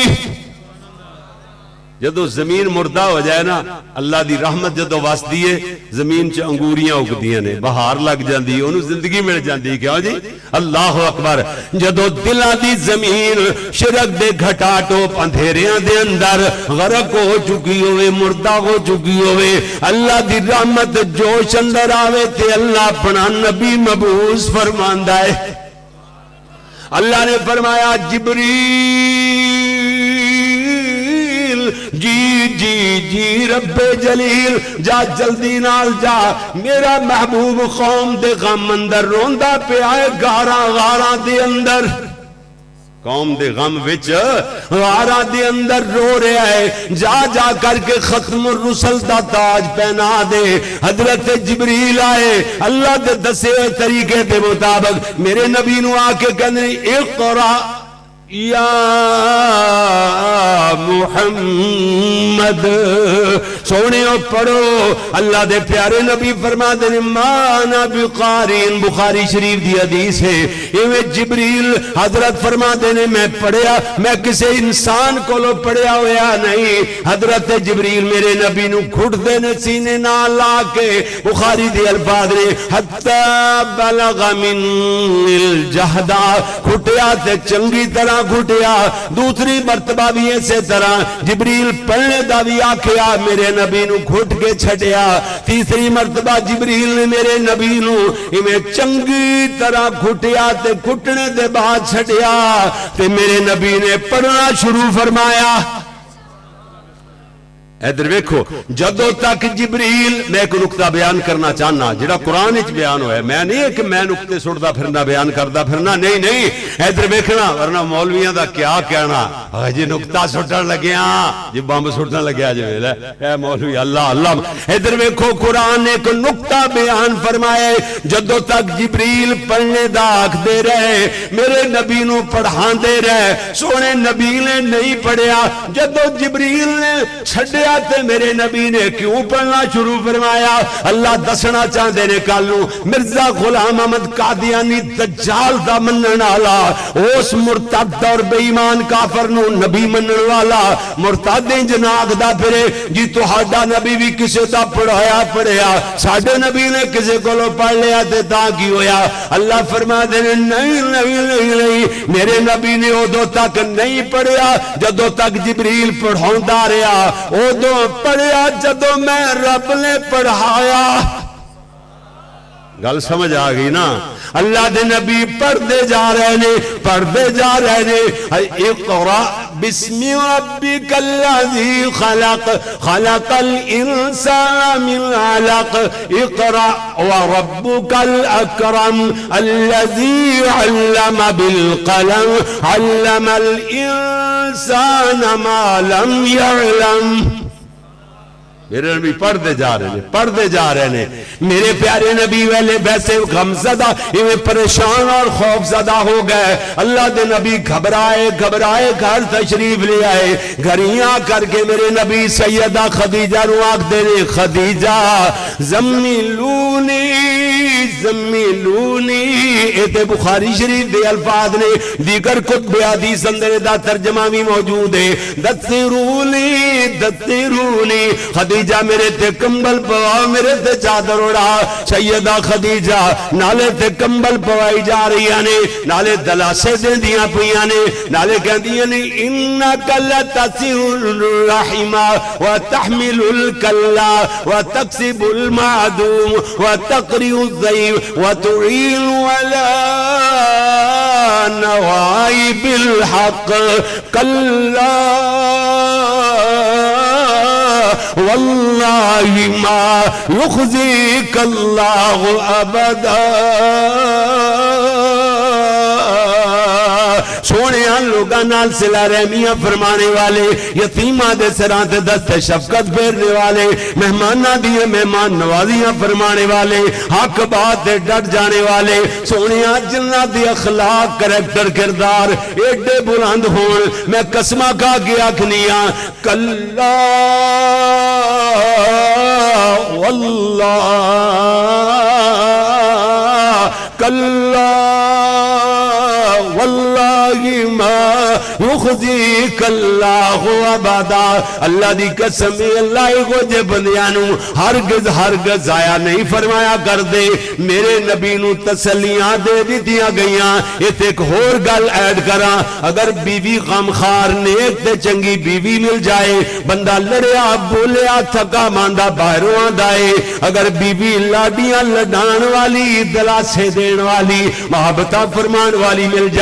جدو زمین مردہ ہو جائے نا اللہ دی رحمت جدو واس دیئے زمین چ انگوریاں اگ دیئے نے بہار لگ جاندی انہوں زندگی مل جاندی کیا جی اللہ اکبر جدو دلہ دی زمین شرک دے گھٹا ٹوپ اندھیریاں دے اندر غرق ہو چکی ہوئے مردہ ہو چکی ہوئے اللہ دی رحمت جوش اندر آوے تے اللہ اپنا نبی مبعوث فرماندہ ہے اللہ نے فرمایا جبریل جی رب جلیل جا جلدی نال جا میرا محبوب قوم دے غم اندر روندہ پہ آئے غاراں دے اندر قوم دے غم وچ غارہ دے اندر رو رہا ہے، جا جا کر کے ختم الرسل دا تاج پہنا دے۔ حضرت جبریل آئے اللہ دے دسے ہوئے طریقے دے مطابق میرے نبی نو آ کے کہنے اقرا یا محمد، سونے پڑھو۔ اللہ دے پیارے نبی فرما دے مانا بقارین، بخاری شریف دی حدیث ہے، ایویں جبریل حضرت فرما دے میں پڑھیا، میں کسی انسان کو لو پڑھیا ہویا نہیں۔ حضرت جبریل میرے نبی نو گھٹ دے نے سینے نہ لا کے، بخاری دی الفاظ نے حتی بلغ من الجہدہ، گھٹیا تے چنگی طرح گھٹیا۔ دوسری مرتبہ بھی اسی طرح جبریل پڑھنے دا بھی آکھیا، میرے نبی نو گھٹ کے چھڑیا۔ تیسری مرتبہ جبریل نے میرے نبی نو میں چنگی طرح گھٹیا تے گھٹنے دے بعد چھڑیا تے میرے نبی نے پڑھنا شروع فرمایا۔ ادھر ویکھو، جدوں تک جبریل، میں ایک نقطہ بیان کرنا چاہنا جڑا قرآن وچ بیان ہوا ہے، میں نہیں کہ میں نقطے سٹدا پھرنا بیان کردا پھرنا، نہیں نہیں، ادھر ویکھنا، ورنہ مولویاں دا کیا کہنا، جی نقطہ سٹن لگیا جی بمب سٹن لگیا جی اے مولوی اللہ اللہ۔ ادھر ویکھو قرآن نے ایک نقطہ بیان فرمایا، جدوں تک جبریل پڑھنے دا آکھدے رہے، میرے نبی نو پڑھاندے رہے، سونے نبی نے نہیں پڑھیا۔ جدوں جبریل نے چھڈیا تے میرے نبی نے کیوں پڑھنا شروع فرمایا؟ اللہ دسنا چاہتے نے کالو مرزا غلام احمد قادیانی دجال دا منن والا، اس مرتد اور بے ایمان کافر نو نبی منن والا مرتد جناق دا پھرے جی تہاڈا نبی بھی کسے دا پڑھیا ساڈے نبی نے کسے کولو پڑھ لیا تے تاں کی ہویا؟ اللہ فرما دے نہیں نہیں نہیں نہیں، میرے نبی نے ادو تک نہیں پڑھیا جدو تک جبریل پڑھاوندا رہا، ادو پڑھیا جدو میں رب نے پڑھایا۔ گل سمجھ آ گئی نا؟ اللہ دے نبی پڑھتے جا رہے نے، پڑھتے جا رہے نے، اقرا بسم ربک الذی خلق خلق الانسان من علق اقرا وربک الاکرم الذی علم بالقلم علم الانسان ما لم یعلم۔ میرے نبی پڑھتے جا رہے ہیں، پڑھتے جا رہے ہیں۔ میرے پیارے نبی ویلے ویسے غمزدہ انہیں پریشان اور خوف زدہ ہو گئے۔ اللہ دے نبی گھبرائے گھبرائے گھر تشریف لے آئے، گھریاں کر کے میرے نبی سیدہ خدیجہ رو آکھ دے رہے، خدیجہ زملونی زملونی، ایتے بخاری شریف دے الفاظ نے، دیگر کتب حدیث اندر دا ترجمہ بھی موجود ہے، دترونی دترونی، خدیجہ میرے تے کمبل پواؤ، میرے تے چادر اڑا۔ سیدہ خدیجہ نالے تے کمبل پوائی جا رہی نے، نالے دلاسے دیں دیاں پویاں نے، نالے کہہ دیاں نے انکا لتصل الرحم وتحمل الکلا وتکسب المعدوم وتقری الضیف وتعین ولا نوائب الحق کلا واللہ ما یخزیک اللہ ابدا۔ سونے لوگاں نال صلہ رحمیاں فرمانے والے، یتیماں دے سراں تے دست شفقت پھیرنے والے، مہماناں دی مہمان نوازیاں فرمانے والے، حق بات تے ڈٹ جانے والے، سونیاں جنہاں دی اخلاق کریکٹر کردار ایڈے بلند ہون، میں قسمہ کھا کے آکھنیاں کلا واللہ کلا واللہ ما یخزیک اللہ ابدا۔ اللہ دی قسم اللہ کو جے بندیانو ہرگز ہرگز ضائع نہیں فرمایا کر دے۔ میرے نبی نو تسلیاں دے دیا گئیاں۔ ایک اور گل ایڈ کراں، اگر بیوی غمخوار نیک تے چنگی بیوی مل جائے، بندہ لڑیا بولیا تھکا ماندہ باہروں آندا ہے۔ اگر بیوی لاڈیاں لڈان والی، دلاسے دین والی، محبتہ فرمان والی مل جائے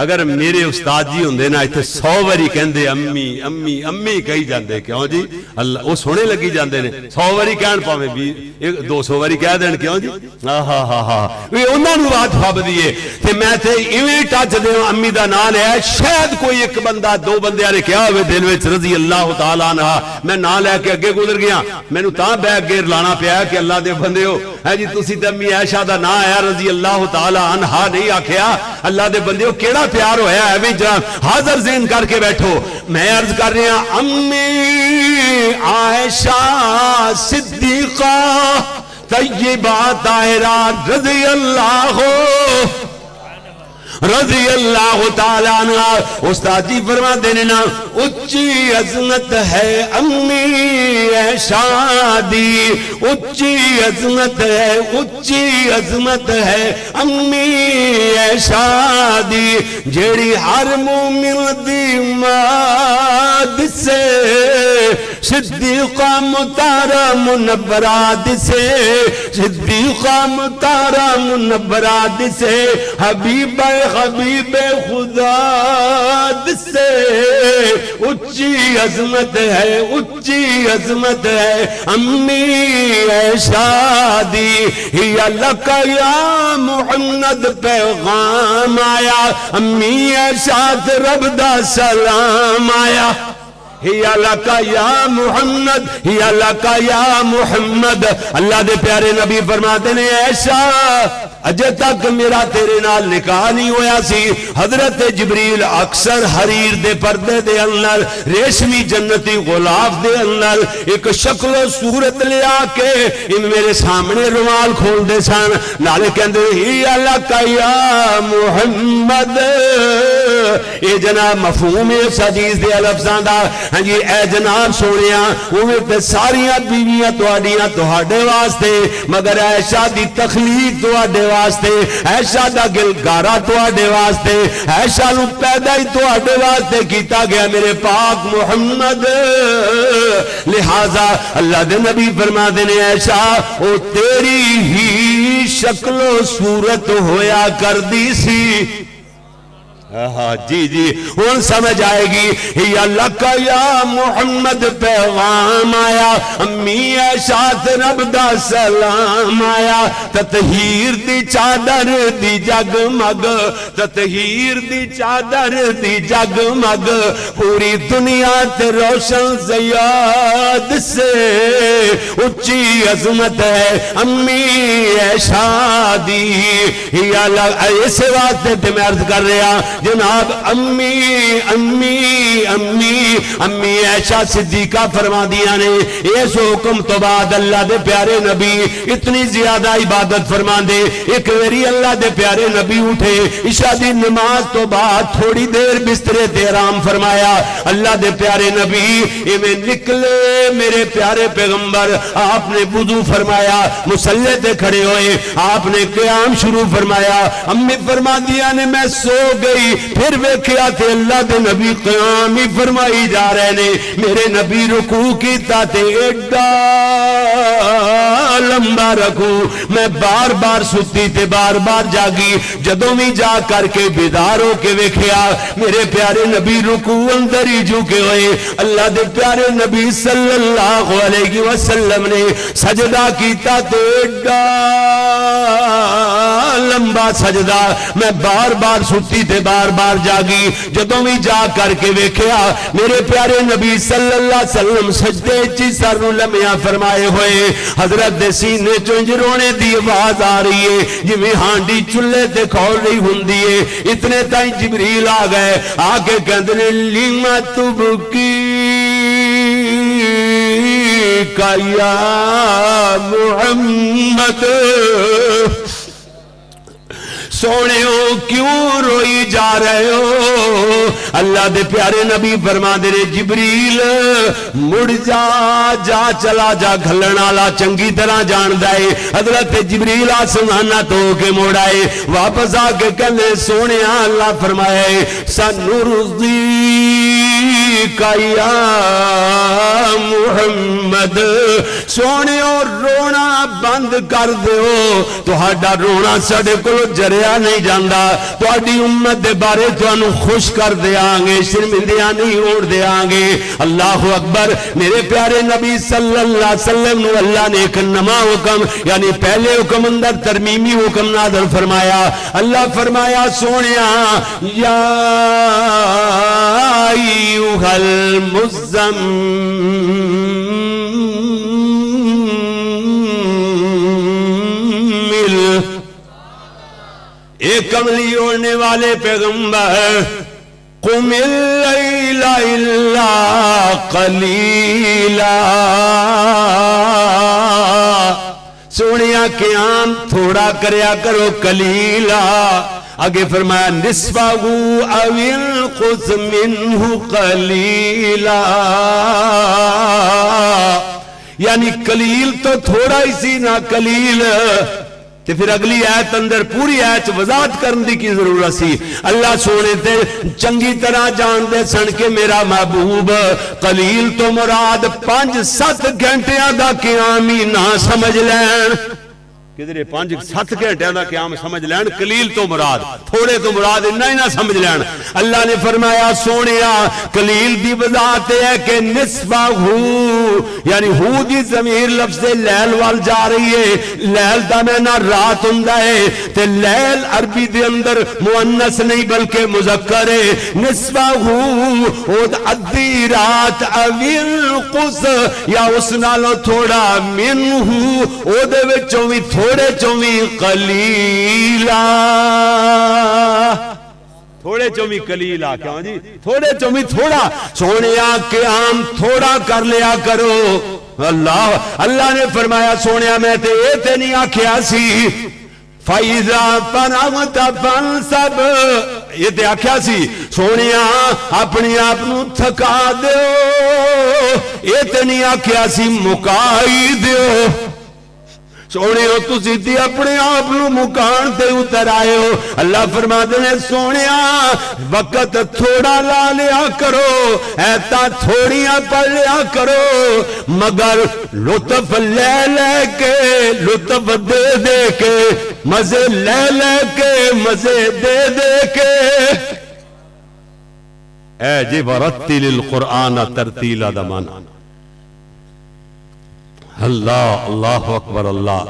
اگر میرے استاد جی ہوندے نا ایتھے 100 واری کہندے امی امی امی کہی جاندے کیوں جی اللہ وہ سونے لگی جاندے نے 100 واری کہن پاویں 200 واری کہہ دین کیوں جی ہاں ہاں ہاں وی انہاں نوں بات فبدی ہے تے میں تے ایویں ٹچ دیواں امی دا نام لے شاید کوئی ایک بندہ دو بندیاں نے کہا ہوئے دل وچ رضی اللہ تعالی عنہ میں نام لے کے اگے گزر گیا مینوں تاں بیک گیئر لانا پیا کہ اللہ دے بندیو ہے جی تسی تے امی عائشہ دا نام آیا رضی اللہ تعالی عنہا نہیں آکھیا اللہ دے بندیو کیڑا پیار ہویا ہے بھی حاضر ذہن کر کے بیٹھو میں عرض کر رہا امی عائشہ صدیقہ طیبہ طاہرہ رضی اللہ تعالی عنہ استاد جی فرما دینے نا اچھی عظمت ہے امی عائشہ دی اچھی عظمت ہے اچھی عظمت ہے امی عائشہ دی جیڑی ہر مومن دی ماد سے صدیقہ مطہرہ منورات سے صدیقہ مطہرہ منورات سے حبیب خدا سے اچھی عظمت ہے اچھی عظمت ہے امی عائشہ دی یا لک یا محمد پیغام آیا امی عائشہ رب دا سلام آیا یا لکا یا محمد یا لکا یا محمد اللہ دے پیارے نبی فرماتے نے ایسا اجے تک میرا تیرے نال نکاح نہیں ہویا سی حضرت جبریل اکثر حریر دے پردے دے اندر ریشمی جنتی غلاف دے اندر ایک شکل و صورت لے آ کے ان میرے سامنے رومال کھول دے سان نالے کہندے یا لکا یا محمد اے جناب مفہوم اس حدیث دے لفظاں دا ہاں جی اے جناب سونیاں اوے تے ساریاں بیویاں تہاڈیاں تہاڈے واسطے مگر عائشہ دی تخلیق تہاڈے واسطے عائشہ دا گلگارا تہاڈے واسطے عائشہ نو پیدا ہی تہاڈے واسطے کیتا گیا میرے پاک محمد لہذا اللہ دے نبی فرما دے نے عائشہ او تیری ہی شکل و صورت ہویا کردی سی جی جی ان سمجھ آئے گی یا لکا یا محمد پیغام آیا امی عائشہ رب دا سلام آیا تطہیر دی چادر دی جگمگ تطہیر دی چادر دی جگمگ پوری دنیا تے روشن زیاد سے اچھی عظمت ہے امی عائشہ دی یا ایسے واسطے تے میں عرض کر رہا جناب امی امی امی امی عائشہ صدیقہ فرما دیا نے اس حکم تو بعد اللہ دے پیارے نبی اتنی زیادہ عبادت فرما دے ایک ویری اللہ دے پیارے نبی اٹھے عشاء دی نماز تو بعد تھوڑی دیر بسترے تے آرام فرمایا اللہ دے پیارے نبی میں نکلے میرے پیارے پیغمبر آپ نے وضو فرمایا مصلی تے کھڑے ہوئے آپ نے قیام شروع فرمایا امی فرما دیا نے میں سو گئی پھر ویکھیا تے اللہ دے نبی قیام ہی فرمائی جا رہے نے میرے نبی رکوع کیتا تے ایڈا لمبا رکوع میں بار بار ستی تے بار بار جاگی جدوں بھی جا کر کے بیدار ہو کے ویکھیا میرے پیارے نبی رکوع اندر ہی جھکے ہوئے اللہ دے پیارے نبی صلی اللہ علیہ وسلم نے سجدہ کیتا تے ایڈا لمبا سجدہ میں بار بار ستی تے بار بار جاگی جدوں بھی جا کر کے ویکھیا میرے پیارے نبی صلی اللہ علیہ وسلم سجدے چی سر نو لمیا فرمائے ہوئے حضرت دے سینے چونج رونے دی آواز آ رہی ہے جویں ہانڈی چولہے تے کھول رہی ہوندی ہے اتنے تائیں جبریل آ گئے آ کے کہندے نے لیما تبکی کا یا محمد سونے ہو کیوں روئی جا رہے ہو اللہ دے پیارے نبی فرما دے رہے جبریل مڑ جا جا چلا جا گھلن والا چنگی طرح جان دائے حضرت جبریل آسمانہ تو کے موڑ آئے واپس آ کے کہنے سونے اللہ فرمائے سنرضی کا یا محمد سونے اور رونا بند کر دیو تہاڈا رونا ساڈے کول جریا نہیں جاندا تہاڈی امت دے بارے تانوں خوش کر دیاں گے شرمندیاں نہیں ہوڑ دیاں گے اللہ اکبر میرے پیارے نبی صلی اللہ علیہ وسلم نو اللہ نے ایک نواں حکم یعنی پہلے حکم اندر ترمیمی حکم نازل فرمایا اللہ فرمایا سونیا یا ایھا المزمل ایک کملی اوڑھنے والے پیغمبر قم اللیل الا قلیلا سونیا قیام تھوڑا کریا کرو قلیلا آگے فرمایا نصفہ او انقص منہ قلیلا یعنی قلیل تو تھوڑا ہی سی نہ قلیل کہ پھر اگلی آیت اندر پوری آیت وضاحت کرنے کی ضرورت سی اللہ سونے تے چنگی طرح جان دے سن کے میرا محبوب قلیل تو مراد 5-7 گھنٹیاں دا قیام ہی نہ سمجھ لین کدھرے 5-7 گھنٹیاں دا قیام سمجھ لین قلیل تو مراد تھوڑے تو مراد انہا ہی نہ سمجھ لین اللہ نے فرمایا سونیا قلیل دی وضاحت ہے کہ نصفہ ہو یعنی ہو دی ضمیر لفظ لیل وال جا رہی ہے لیل دا میں نہ رات ہوندا ہے تے لیل عربی دے اندر مؤنث نہیں بلکہ مذکر ہے نصفہ ہو او ادھی رات اویل قص یا اس نالوں تھوڑا منہ او دے وچوں وی تھوڑے چومی قلیلا تھوڑے چومی قلیلا کیوں جی تھوڑے چومی تھوڑا سونیا قیام تھوڑا کر لیا کرو اللہ نے فرمایا سونیا میں تے اے تے نہیں آکھیا سی فَإِذَا فَرَغْتَ فَانْصَبْ یہ تے آکھیا سی سونیا اپنی آپ نو تھکا دیو اے تے نہیں آکھیا سی مکائی دیو سونے ہو تو سیدھی اپنے آپ نو مکان تے اتر آئے ہو اللہ فرماتے ہیں سونیا وقت تھوڑا لا لیا کرو ایتا تھوڑیاں پڑھ لیا کرو مگر لطف لے لے کے لطف دے دے کے مزے لے لے کے مزے دے دے کے اے جی ورتل القرآن ترتیلا دمانا اللہ اللہ اکبر اللہ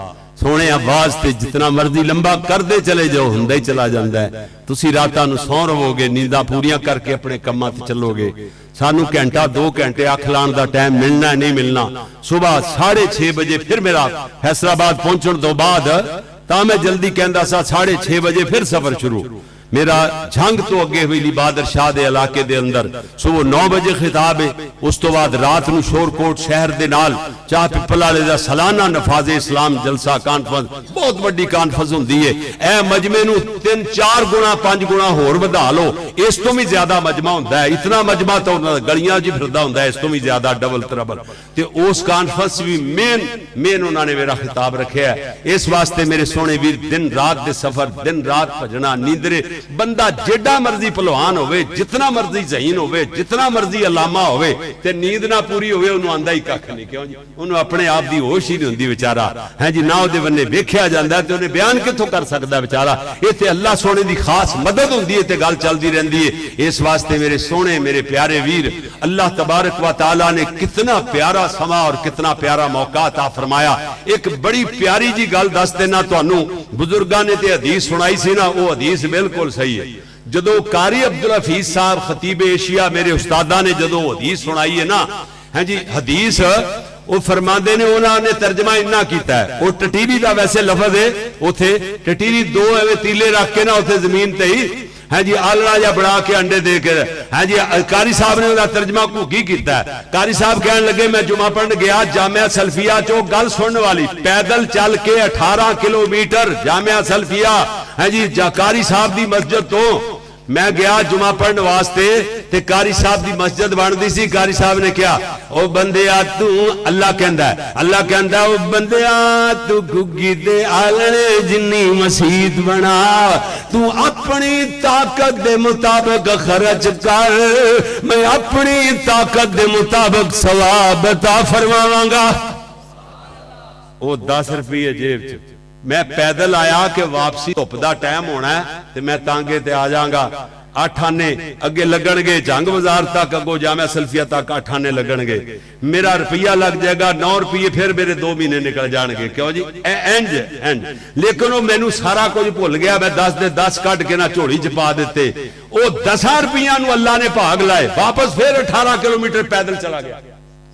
سونے آواز تے جتنا مرضی لمبا کر دے چلے جاؤ ہندہ ہی چلا جاندہ ہے تسی راتاں نو سو رہو گے نیندہ پوریاں کر کے اپنے کماں تے چلو گے سانو گھنٹہ 2 گھنٹے اکھلان دا ٹائم ملنا ہے نہیں ملنا صبح 6:30 بجے پھر میرا حیدرآباد پہنچن دو بعد تا میں جلدی کہندا سا 6:30 بجے پھر سفر شروع میرا جھنگ تو اگے ہوئی لی بہادر شاہ دے علاقے دے اندر صبح 9 بجے خطاب ہے اس تو بعد رات نو شور کوٹ شہر دے نال چاہ پپلا لے دا سالانہ نفاذ اسلام جلسہ کانفرنس بہت بڑی کانفرنس ہوندی ہے اے مجمع نو 3-4 گنا 5 گنا ہور بدا لو اس تو بھی زیادہ مجمع ہوندا ہے اتنا مجمع تو گلیاں جی پھردا ہوندا ہے اس تو بھی زیادہ ڈبل تربل تے اس کانفرنس بھی مین انہوں نے میرا خطاب رکھیا ہے اس واسطے میرے سونے ویر دن رات دے سفر دن رات بھجنا نیندرے بندہ جیڑا مرضی پہلوان ہوئے جتنا مرضی ذہین ہوئے جتنا مرضی علامہ ہوئے تے نیند نہ پوری ہوئے انہوں آندہ ہی کھا نہیں کیوں جی انہوں اپنے آپ دی ہوش ہی نہیں ہوندی بیچارہ ہیں جی ناؤ دے بننے بیکھیا جاندہ ہے تے انہیں بیان کتوں کر سکتا ہے بیچارہ یہ تے اللہ سونے دی خاص مدد ہوندی ہے تے گال چل دی رہندی ہے اس واسطے میرے سونے میرے پیارے ویر اللہ تبارک و تعالیٰ نے کتنا پیارا سما اور کتنا پیارا موقع عطا فرمایا ایک بڑی پیاری جی گل دس دینا تو انہوں بزرگاں نے تے حدیث سنائی سی نا وہ حدیث بالکل صحیح ہے جدو قاری عبدالحفیظ صاحب خطیب ایشیا میرے استادہ نے جدو حدیث سنائی ہے نا ہیں جی حدیث وہ فرماندے نے انہوں نے ترجمہ انہا کیتا ہے وہ ٹٹیری دا ویسے لفظ ہے وہ تھے ٹٹیری 2 تیلے رکھ کے نا وہ تھے زمین تے ہی ہیں جی آلڑا جا بڑھا کے انڈے دے کے ہیں جی قاری صاحب نے انہا ترجمہ کو کی کیتا ہے قاری صاحب کہنے لگے میں جمعہ پڑھنے گیا جامعہ سلفیہ چو گل سننے والی پیدل چل کے 18 کلومیٹر جامعہ سلفیہ ہیں جی قاری صاحب دی مسجد تو میں گیا جمعہ پڑھنے واسطے تے قاری صاحب دی مسجد بندی سی. قاری صاحب نے کیا او بندیا تو اللہ کہندا ہے او بندیا تو گگی دے آلنے جنی مسجد بنا, تو اپنی طاقت دے مطابق خرچ کر, میں اپنی طاقت دے مطابق ثواب عطا فرماواں گا. وہ 10 روپے جیب چ, میں پیدل آیا کہ واپسی دھوپ دا ٹائم ہونا ہے تے میں تانگے تے آ جاؤں گا. 8 آنے اگے لگن گے جنگ بازار تک, اگو جامعہ سلفیہ تک 8 آنے لگن گے, میرا روپیہ لگ جائے گا 9 روپیے, پھر میرے 2 مہینے نکل جان گے. کیوں جی اینج لیکن وہ مینوں سارا کچھ بھول گیا. میں 10 دے 10 کٹ کے نہ جھوڑی چ پا دیتے. وہ 10 روپیہ نو اللہ نے بھاگ لائے, واپس پھر 18 کلومیٹر پیدل چلا گیا.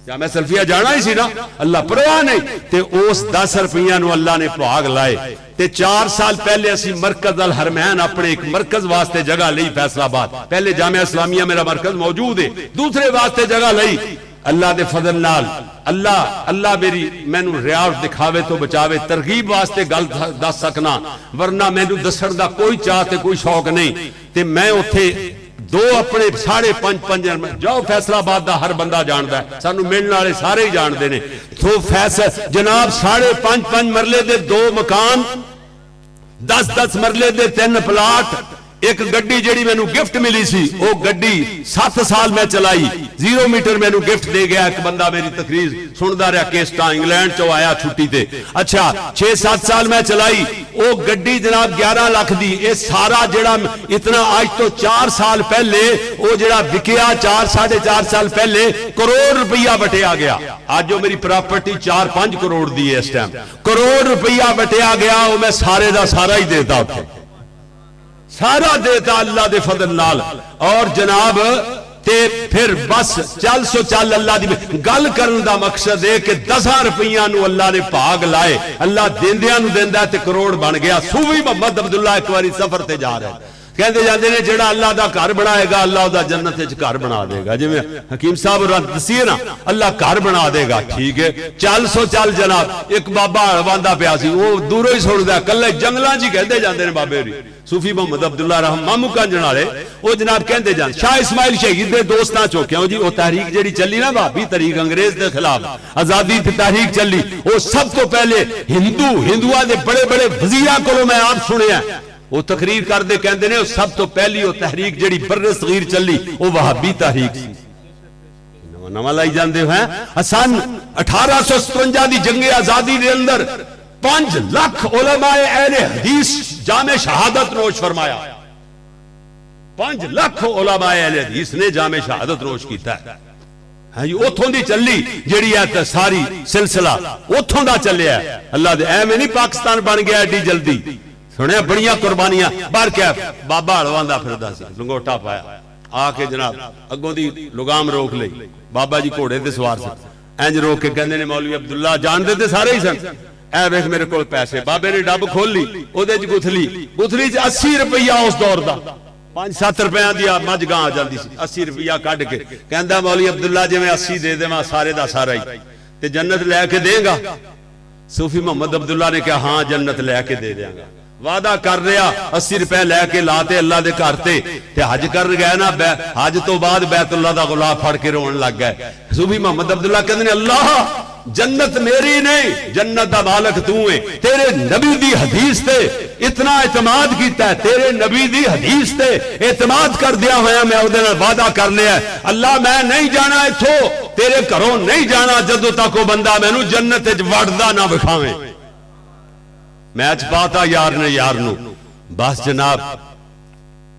جامعہ سلفیہ جانا ہی سی نا, اللہ پرواہ نہیں. تے اس 10 روپیہ نو اللہ نے بھاگ لائے. تے 4 سال پہلے اسی مرکز الحرمین اپنے ایک مرکز واسطے جگہ لئی فیصل آباد. پہلے جامعہ اسلامیہ میرا مرکز موجود ہے, دوسرے واسطے جگہ لئی. اللہ دے فضل نال اللہ میری مینوں ریا دکھاوے تو بچاوے. ترغیب واسطے گل دس سکنا, ورنہ مینوں دسن دا کوئی چاہ تے کوئی شوق نہیں. تے میں اوتھے 2 اپنے 5.5 جاؤ, فیصل آباد دا ہر بندہ جاندا ہے, سانو ملن والے سارے ہی جاندے نے. تو فیصل جناب 5.5 مرلے دے 2 مکان, 10 مرلے دے 3 پلاٹ, ایک گڈی جیڑی مینوں گفٹ ملی سی, وہ گڈی 7 سال میں چلائی, 0 میٹر مینوں گفٹ دے گیا. ایک بندہ میری تقریر سندا رہا کیسٹا, انگلینڈ چو آیا چھٹی تے. اچھا 6-7 سال میں چلائی, وہ گڈی جناب 11 لاکھ دی. یہ سارا جڑا اتنا آج تو 4 سال پہلے وہ جڑا وکیا 4-4.5 سال پہلے کروڑ روپیہ بٹیا گیا. آج جو میری پراپرٹی 4-5 کروڑ دی ہے اس ٹائم, کروڑ روپیہ بٹیا گیا. وہ میں سارے دا سارا ہی دیتا ہوتا, سارا دیتا اللہ دے فضل نال. اور جناب تے پھر بس چل اللہ دی گل کرن دا مقصد ہے کہ 10 روپیہ نو اللہ نے بھاگ لائے. اللہ دیندیاں نو دیندا تے کروڑ بن گیا. صوفی محمد عبداللہ ایک واری سفر تے جا رہے ہیں, کہندے جاندے نے جڑا اللہ دا گھر بنائے گا اللہ دا جنت وچ گھر بنا دے گا. جویں حکیم صاحب دسی نا اللہ گھر بنا دے گا. ٹھیک ہے چل جناب. ایک بابا ہلواندا پیا سی, وہ دوروں ہی سندا, کلے جنگلاں جی کہندے جاندے نے بابے ہوری. صوفی محمد عبداللہ رحم مامو کنجن والے وہ جناب کہندے جان شاہ اسماعیل شہید دے دوستاں چو کیوں جی. وہ تحریک جڑی چلی نا بھابی تحریک انگریز دے خلاف آزادی تے تحریک چلی, وہ سب تو پہلے ہندوؤں دے بڑے بڑے وزیراں کولوں میں آپ سنیا, وہ تقریر کر دے کہندے نے سب تو پہلی وہ تحریک جڑی بر صغیر چلی وہ وہابی تحریک سی. نواں لائی جاندے ہیں. سن 1857 دی جنگ آزادی دے اندر 5 لاکھ علماء اہل حدیث جامع شہادت نوش فرمایا. 5 لاکھ علماء اہل حدیث نے جامع شہادت نوش کیتا ہے. اتھوں دی چلی جڑی ہے ساری سلسلہ اتھوں دا چلیا ہے. اللہ دے ایویں نہیں پاکستان بن گیا ایڈی جلدی. سنیا بڑیاں قربانیاں. باہر کیا بابا ہلواندا پھردا سی, لنگوٹا پایا, آ کے جناب اگوں دی لگام روک لئی. بابا جی گھوڑے تے سوار سے انج روک کے کہندے نے مولوی عبداللہ جان دے تے سارے ہی سن, اے ویکھ میرے کول پیسے. بابے نے ڈب کھول لی, اودے وچ گتھلی چ 80 روپیہ اس دور دا, 5-7 روپیاں دی مجھ گاں آ جاندی سی. 80 روپیہ کڈ کے کہندا مولوی عبداللہ جویں 80 دے دیواں سارے دا سارا ہی تے جنت لے کے دے گا. صوفی محمد عبداللہ نے کہا ہاں جنت لے کے دے دیاں گا. وعدہ کر رہا 80 روپے لے کے لاتے اللہ دے گھر تے حج کر گئے نا. حج تو بعد بیت اللہ دا غلاف پھڑ کے رون لگ گئے. صوفی محمد عبداللہ کہندے نے اللہ جنت میری نہیں, جنت دا مالک تو ہے. تیرے نبی دی حدیث تے اتنا اعتماد کیتا ہے, تیرے نبی دی حدیث تے اعتماد کر دیا ہویا میں اودے نال وعدہ کر لیا اللہ میں نہیں جانا ایتھوں, تیرے گھروں نہیں جانا جدوں تک وہ بندہ مینوں جنت وچ وڑدا نہ وکھاویں. میچ پاتا یار نے یار نو, بس جناب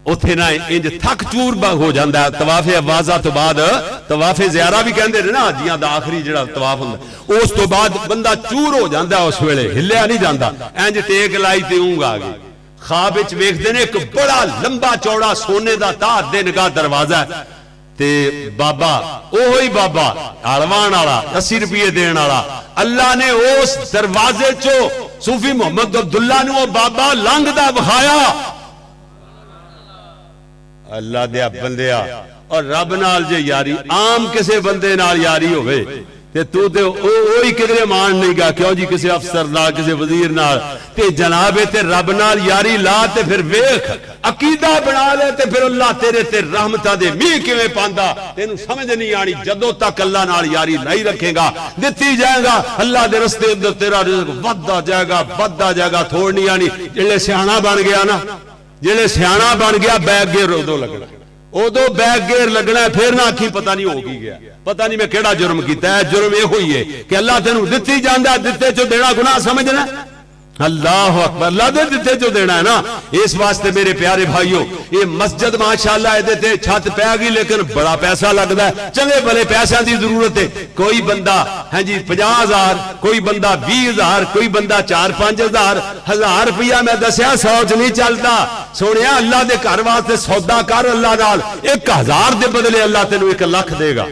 اتھے نہ انج تھک چور ہو جاندہ ہے. طواف افاضہ تو بعد طواف زیارہ بھی کہندے نے نا حجیاں دا آخری جڑا طواف ہوندا, اس تو بعد بندہ چور ہو جاندہ ہے. اس ویلے ہلیا نہیں جاندہ, انج ٹیک لائی تے اونگ آ گئی. خواب وچ ویکھدے نے ایک بڑا لمبا چوڑا سونے دا تاج دے نگاہ دروازہ ہے تے بابا اوہی بابا ہلوان والا 80 روپے دین والا. اللہ نے اس دروازے چو صوفی محمد عبداللہ نے وہ بابا لنگ دا بخایا. اللہ دیا بندیا, اور رب نال جے یاری عام کسے بندے نال یاری ہوئے تے تو تے اوہی کدھرے مان نہیں گا. کیوں جی کسے افسر نال کسے وزیر نال تے جناب تے رب نال یاری لا تے پھر ویکھ عقیدہ بنا لے تے پھر اللہ تیرے تے رحمتاں دے میہ کیویں پاندا تینوں سمجھ نہیں آنی. جدوں تک اللہ نال یاری نہیں رکھے گا دتی جائے گا اللہ دے رستے اندر تیرا رزق وددا جائے گا تھوڑ نہیں آنی. جڑے سیاںا بن گیا نا جڑے سیاںا بن گیا بیگ گیر ادو لگنا ادو بیگ گیر لگنا ہے. پھر نہ آکھی پتہ نہیں ہو کی گیا پتہ نہیں میں کیڑا جرم کیتا ہے. جرم یہ ہوئی ہے کہ اللہ تینوں دتی جاندا دتے چو دینا گناہ سمجھنا. اللہ اکبر اللہ دے دیتے جو دینا ہے نا. اس واسطے میرے پیارے بھائیوں یہ مسجد ماشاءاللہ اے دیتے چھت پہ گئی لیکن بڑا پیسہ لگتا ہے. چلے بھلے پیسہ دی ضرورت ہے. کوئی بندہ ہاں جی 50,000 کوئی بندہ 20,000 کوئی بندہ 4-5 ہزار روپیہ میں دسیا 100 چ نہیں چلتا. سونیا اللہ دے گھر واسطے سودا کر اللہ نال 1,000 دے بدلے اللہ تینوں 1 لاکھ دے گا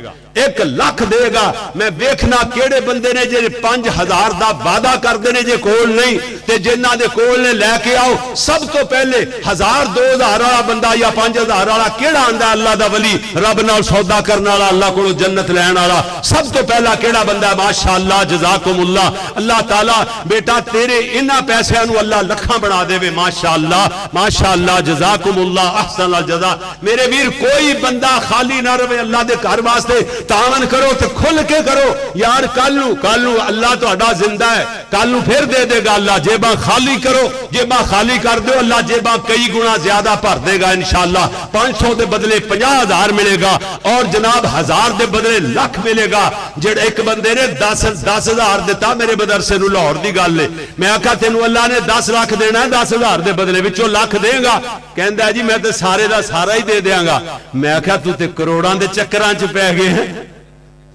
1 لاکھ دے گا. میں ویکھنا کیڑے بندے نے جے 5,000 دا وعدہ کردے نے جے کول نہیں تے جنہ دے کول نے لے کے آؤ. سب تو پہلے 1,000-2,000 والا بندہ یا 5,000 والا کیڑا آندا اللہ دا ولی رب نال سودا کرن والا اللہ کولوں جنت لین والا سب تو پہلا کیڑا بندہ ہے؟ ماشاءاللہ جزاکم اللہ. اللہ تعالی بیٹا تیرے انہاں پیسیاں نو اللہ لکھاں بنا دے وے. ماشاءاللہ جزاکم اللہ احسن الجزاء. میرے ویر کوئی بندہ خالی نہ رہے اللہ دے گھر واسطے. تعاون کرو تے کھل کے کرو یار. کل نو اللہ تہاڈا زندہ ہے کل نو پھر دے دے گا اللہ. جیباں خالی کرو جیباں خالی کر دو اللہ جیباں کئی گنا زیادہ بھر دے گا انشاءاللہ. 500 دے بدلے 50,000 ملے گا اور جناب 1,000 دے بدلے لاکھ ملے گا. جڑا ایک بندے نے 10,000 دیتا میرے مدرسے نو لاہور دی گل ہے. میں آکھا تینوں اللہ نے 10 لاکھ دینا ہے 10,000 دے بدلے وچوں لاکھ دے گا. کہندا جی میں تے سارے دا سارا ہی دے دیاں گا. میں آکھا تو تے کروڑاں دے چکراں چ پے گئے ہیں.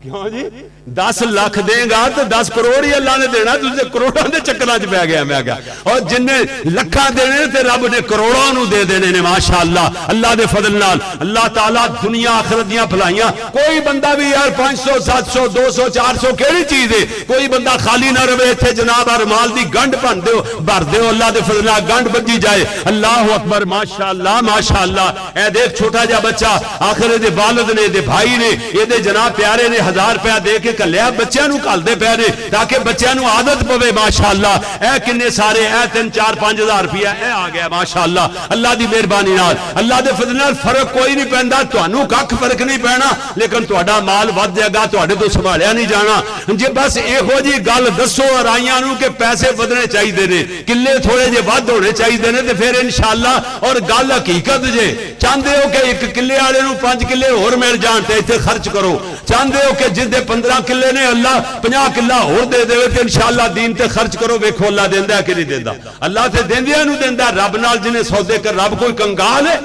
کیوں جی 10 لاکھ دیں گا تو 10 کروڑ ہی اللہ نے دینا. تجھے کروڑوں دے چکراں چ پے گیا. میں کہا اور جن نے لکھاں دینے تے رب نے کروڑاں نو دے دینے نے ماشاءاللہ اللہ دے فضل نال. اللہ تعالیٰ دنیا آخرت دیاں بھلائیاں. کوئی بندہ بھی یار 500 700 200 400 کیڑی چیز ہے کوئی بندہ خالی نہ رہے. ایتھے جناب ارمال دی گنڈ بھر دیو اللہ دے فضل نال گنڈ بجی جائے. اللہ اکبر ماشاءاللہ. اے دیکھ چھوٹا جا بچہ آخر دے والد نے دے بھائی نے یہ دے جناب پیارے نے 1,000 روپیہ دے کے کلیا بچیاں نو کھلدے پے نے تاکہ بچیاں نو عادت پوے. ماشاءاللہ اے کنے سارے اے 3-4-5 ہزار روپیہ اے آ گیا ماشاءاللہ اللہ دی مہربانی نال. اللہ دے فضل نال فرق کوئی نہیں پیندا. تانوں ککھ فرق نہیں پینا لیکن تہاڈا مال ود جائے گا تہاڈے تو سنبھالیا نہیں جانا. جے بس ایہو جی گل دسو ارائیاں نو کہ پیسے ودنے چاہیے نے کلے تھوڑے جے ود ہونے چاہیے نے تے پھر انشاءاللہ اور گل حقیقت جے چاہندے ہو کہ 1 کلے والے نو 5 کلے اور مل جان تے ایتھے خرچ کرو. چاہندے ہو کہ جس دے 15 کلے نے اللہ 50 کلہ اور دے دے تے انشاءاللہ دین تے خرچ کرو. ویکھو اللہ دیندا ہے کہ نہیں دیندا. اللہ تے دیندیاں نو دیندا. رب نال جنے سودے کر رب کوئی کنگال ہے؟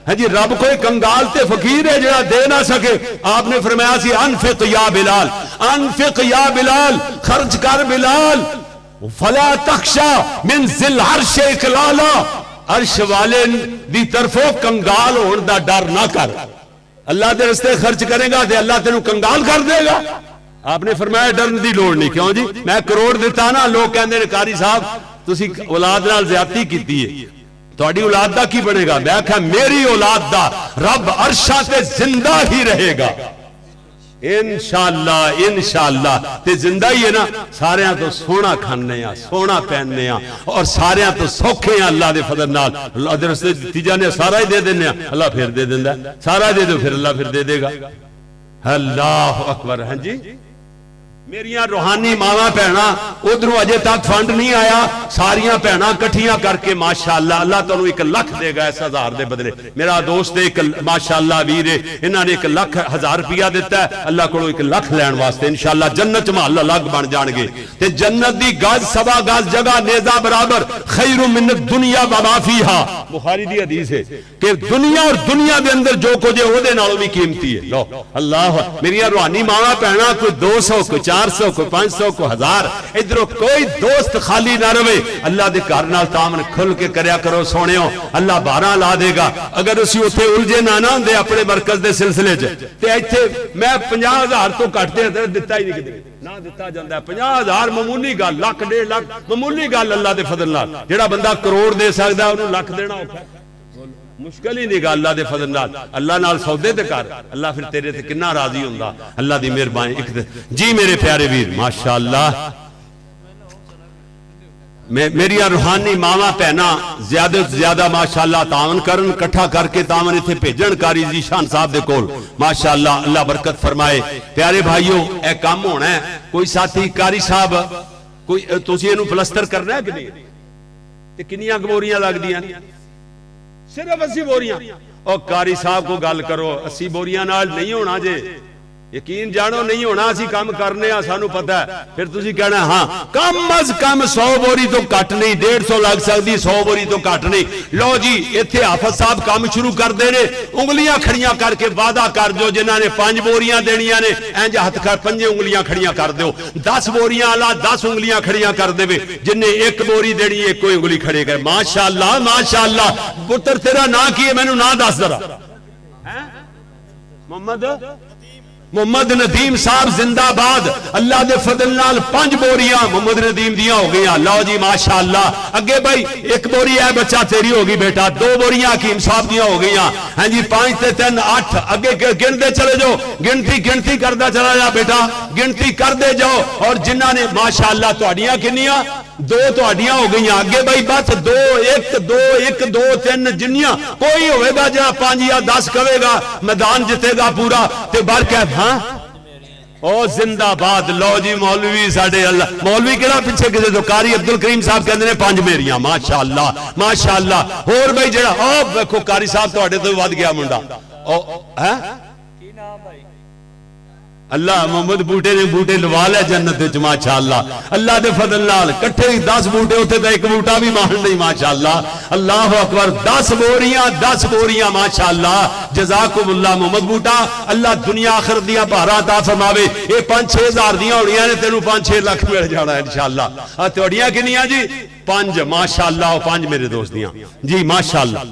ہاں جی رب کوئی کنگال تے فقیر ہے جڑا دے نہ سکے. آپ نے فرمایا سی انفق یا بلال انفق یا بلال خرچ کر بلال فلا تخشا من ذل عرش اقلالا. عرش والے دی طرفوں کنگال ہون دا ڈر نہ کر. اللہ دے رستے خرچ کرے گا تے اللہ تینوں کنگال کر دے گا. آپ نے فرمایا ڈرن دی لوڑ نہیں. کیوں جی میں کروڑ دیتا نا لوگ کہندے نے قاری صاحب تسی اولاد نال زیادتی کیتی ہے تہاڈی اولاد دا کی بنے گا؟ میں کہا میری اولاد دا رب عرشاں تے زندہ ہی رہے گا انشاءاللہ تے زندہ ہی ہے نا. ساریاں تو سونا کھانے ہیں سونا پہننے ہیں اور ساریاں تو سوکھے ہیں اللہ دے فضل نال. اللہ دے رستے دتی جانے سارا ہی دے دینے ہیں اللہ پھر دے دیندا. سارا دے دو پھر اللہ پھر دے دے گا. اللہ اکبر. ہاں جی میریاں روحانی ماواں بہناں ادھروں اجے تک فنڈ نہیں آیا ساریاں بہناں کٹھیاں کر کے ماشاءاللہ اللہ تعالیٰ 1 لاکھ دے گا اس 1,000 دے بدلے. میرا دوست ایک ماشاءاللہ ویر ہے انہاں نے 1 لاکھ 1,000 روپیہ دیتا ہے اللہ کو 1 لاکھ لین واسطے. انشاءاللہ جنت محل الگ بن جان گے تے جنت دی گز سوا گز جگہ نیزہ برابر خیر من الدنیا وما فیہا. بخاری دی حدیث ہے کہ دنیا اور دنیا دے اندر جو کچھ ہے او دے نالوں بھی قیمتی ہے. لو اللہ میریاں روحانی ماواں بہناں کوئی 200 کوئی 400 کوئی 500 کوئی 1000 ادھروں کوئی دوست خالی نہ رہے. اللہ دے گھر نال تعاون کھل کے کریا کرو سونےو اللہ 12 لا دے گا. اگر اسی اوتھے الجھے نہ ہوندے اپنے مرکز دے سلسلے چ تے ایتھے میں 50,000 تو گھٹ تے دتا ہی نہیں کدے نہ دتا جاندا ہے. 50,000 معمولی گل لاکھ 1.5 لاکھ معمولی گل اللہ دے فضل نال. جڑا بندہ کروڑ دے سکدا ہے اونوں لاکھ دینا اوکھا مشکل ہی نہیں گا. اللہ دے فضل نال اللہ نال سودے تے کر اللہ پھر تیرے تے کنا راضی ہوندا. اللہ دی مہربانی. جی میرے پیارے ویر ماشاءاللہ میری روحانی ماواں بہناں زیادہ تو زیادہ ماشاءاللہ تعاون کرن، کٹھا کر کے تعاون اتنے بھیجن قاری ذیشان صاحب دے کول ماشاءاللہ، اللہ برکت فرمائے۔ پیارے بھائیوں اے کام ہونا ہے، کوئی ساتھی قاری صاحب کوئی تسی اینو پلسٹر کرنا ہے کہ نہیں؟ تے کنیاں بوریاں لگ دیاں؟ صرف 80 بوریاں۔ اور قاری صاحب کو گل کرو 80 بوریاں نال نہیں ہونا جے، یقین جانو نہیں ہونا، اسی کام کرنے ہاں سانو پتہ ہے۔ پھر تسی کہنا ہاں کم از کم 100 بوری تو کٹ نہیں، 150 لگ سکتی، 100 بوری تو کٹ نہیں۔ لو جی ایتھے حافظ صاحب کام شروع کر دے نے، انگلیاں کھڑیاں کر کے وعدہ کر دو جنہاں نے 5 بوریاں دینیاں نے انج ہاتھ کر 5 انگلیاں کھڑیاں کر دیو، 10 بوریاں والا 10 انگلیاں کھڑیاں کر دے، جن نے 1 بوری دینی ایک کوئی انگلی کھڑے کر۔ ماشاءاللہ ماشاءاللہ۔ پتر تیرا نا کی ہے مینوں نا دس ذرا؟ محمد ندیم صاحب زندہ باد، اللہ دے فضل نال 5 بوریاں محمد ندیم دیاں ہو گئی۔ لو جی ماشاءاللہ۔ اگے بھائی 1 بوری ہے بچہ تیری ہوگی بیٹا، 2 بوریاں حکیم صاحب دیاں ہو گئی۔ ہاں جی 5 تے 3 8، اگے گنتے چلے جاؤ، گنتی کردا چلا جا بیٹا، گنتی کر دے جاؤ۔ اور جنہاں نے ماشاءاللہ تہاڈیاں کنیاں 2 تہاڈیاں ہو گئی۔ اگے بھائی بس 2 1 2 1 2 3 جنیاں کوئی ہوئے گا جہاں 5 یا 10 کہے گا میدان جتے گا پورا تے بھر کے ہاں او زندہ باد۔ لو جی مولوی ساڈے اللہ مولوی کہڑا پیچھے کسے تو قاری عبد الکریم صاحب کہندے نے 5 میریاں ماشاءاللہ ماشاءاللہ۔ اور بھائی جڑا او دیکھو قاری صاحب تہاڈے تو ود گیا منڈا او ہیں کی نام بھائی اللہ محمد بوٹے نے بوٹے لوا لے جنت وچ ماشاءاللہ، اللہ دے فضل نال کٹھے 10 بوٹے اوتھے تے 1 بوٹا بھی مان نہیں ماشاءاللہ۔ اللہ اکبر۔ 10 بوریاں ماشاءاللہ۔ جزاکم اللہ محمد بوٹا، اللہ دنیا آخرت دیاں بہاراں عطا فرماوے۔ اے 5-6 ہزار دیاں ہونیاں نے، تینوں 5-6 لاکھ مل جانا ہے انشاءاللہ۔ تہاڈیاں کنیاں جی 5 ماشاءاللہ۔ او 5 میرے دوست دیاں جی ماشاءاللہ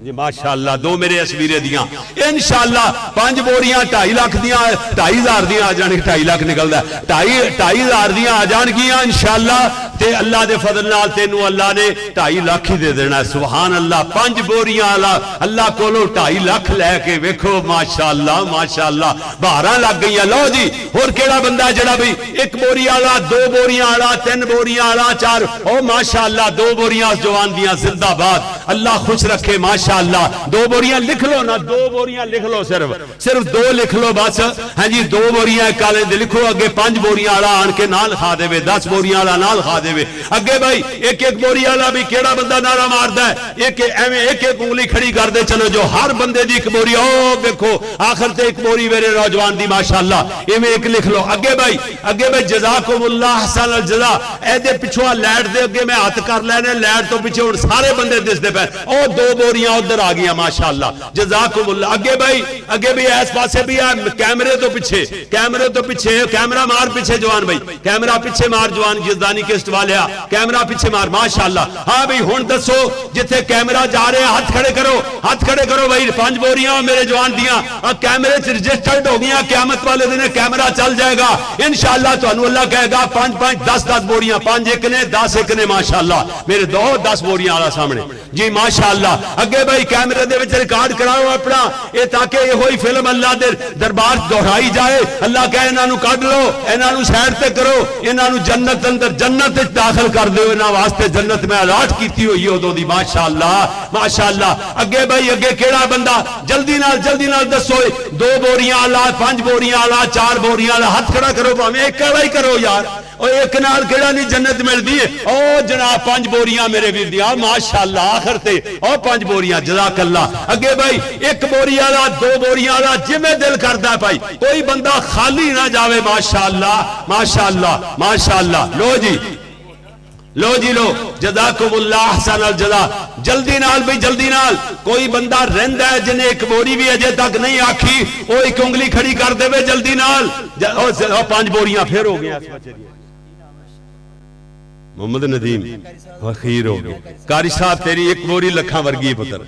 جی ماشاءاللہ۔ 2 میرے اسویرے دیاں انشاءاللہ۔ 5 بوریاں 2.5 لاکھ دیاں 2.5 ہزار دیاں آ جان، 2.5 لاکھ نکلدا ہے، 2.5 ہزار دیاں آ جان گیاں انشاءاللہ۔ تے اللہ دے فضل نال تینوں اللہ نے 2.5 لاکھ ہی دے دینا ہے سبحان اللہ۔ 5 بوریاں والا اللہ کولو 2.5 لاکھ لے کے ویکھو ماشاءاللہ ماشاءاللہ، بہاراں لگ گئیاں۔ لو جی اور کیڑا بندہ ہے جڑا بھئی 1 بوری والا 2 بوریاں والا 3 بوریاں والا 4 او ماشاءاللہ 2 بوریاں جوان دیاں زندہ باد، اللہ خوش رکھے ماشاءاللہ۔ 2 بوریاں لکھ لو نا، 2 بوریاں لکھ لو، صرف 2 لکھ لو بس۔ ہاں جی 2 بوریاں کالے دے لکھو، اگے 5 بوریاں والا آن کے نال کھا دے، 10 بوریاں والا نال کھا دے۔ اگے بھائی 1 بوری والا بھی کیڑا بندہ نعرہ ماردا ہے، ایک انگلی کھڑی کر دے چلو جو ہر بندے دی 1 بوری۔ او دیکھو آخر تے 1 بوری میرے نوجوان دی ماشاءاللہ، ایویں 1 لکھ لو۔ اگے بھائی جزاکم اللہ احسن الجزا۔ اے دے پچھوا لائٹ دے اگے میں ہاتھ کر لینے، لائٹ تو پیچھے ہن سارے بندے دسدے پے۔ او 2 بوریاں ادھر آ گیا ماشاءاللہ جزاکم اللہ۔ اگے بھائی اس پاسے بھی ہے، کیمرے تو پیچھے کیمرہ مار پیچھے جوان بھائی، کیمرہ پیچھے مار جوان جزدانی کسٹ والیا، کیمرہ پیچھے مار ماشاءاللہ۔ ہاں بھائی ہن دسو جتھے کیمرہ جا رہے ہیں ہاتھ کھڑے کرو بھائی۔ 5 بوریاں میرے جوان دیاں کیمرے سے رجسٹرڈ ہو گیا، قیامت والے دن کیمرہ چل جائے گا انشاءاللہ۔ تانوں اللہ کہے گا 5 10 بوریاں، 5 1 نے 10 1 نے ماشاءاللہ میرے 10 بوریاں والا سامنے جی ماشاءاللہ۔ اگے بھائی کیمرے دے وچ ریکارڈ کراؤ اپنا، اے تاکہ یہ ہوئی فلم اللہ دے دربار دہرائی جائے۔ اللہ کہے انہاں نوں کڈ لو، انہاں نوں سائڈ تے کرو، انہاں نوں جنت اندر جنت وچ داخل کر دیو، انہاں واسطے جنت میں الاٹ کیتی ہوئی ہے اودوں دی ماشاءاللہ ماشاءاللہ۔ اگے بھائی اگے کیڑا بندہ جلدی نال دسو 2 بوریاں والا 5 بوریاں والا 4 بوریاں والا ہاتھ کھڑا کرو، بھاویں ایک والا ہی کرو یار، اور ایک نال کیڑا نہیں جنت ملدی ہے۔ او جناب 5 بوریاں میرے ویر دیاں ماشاءاللہ آخر تے او 5 بوریاں جزاک اللہ۔ اگے بھائی 1 بوری والا 2 بوریاں والا جویں دل کردا ہے بھائی، کوئی بندہ خالی نہ جاوے ماشاءاللہ ماشاءاللہ ماشاءاللہ۔ لو جزاکم اللہ احسن الجزا۔ جلدی نال کوئی بندہ رہندا ہے جنے 1 بوری بھی اجے تک نہیں آکھی، او 1 انگلی کھڑی کر دے جلدی نال۔ 5 بوریاں پھر ہو گیا محمد ندیم اخیر ہو گیا۔ قاری صاحب تیری 1 بوری لکھاں ورگی پتر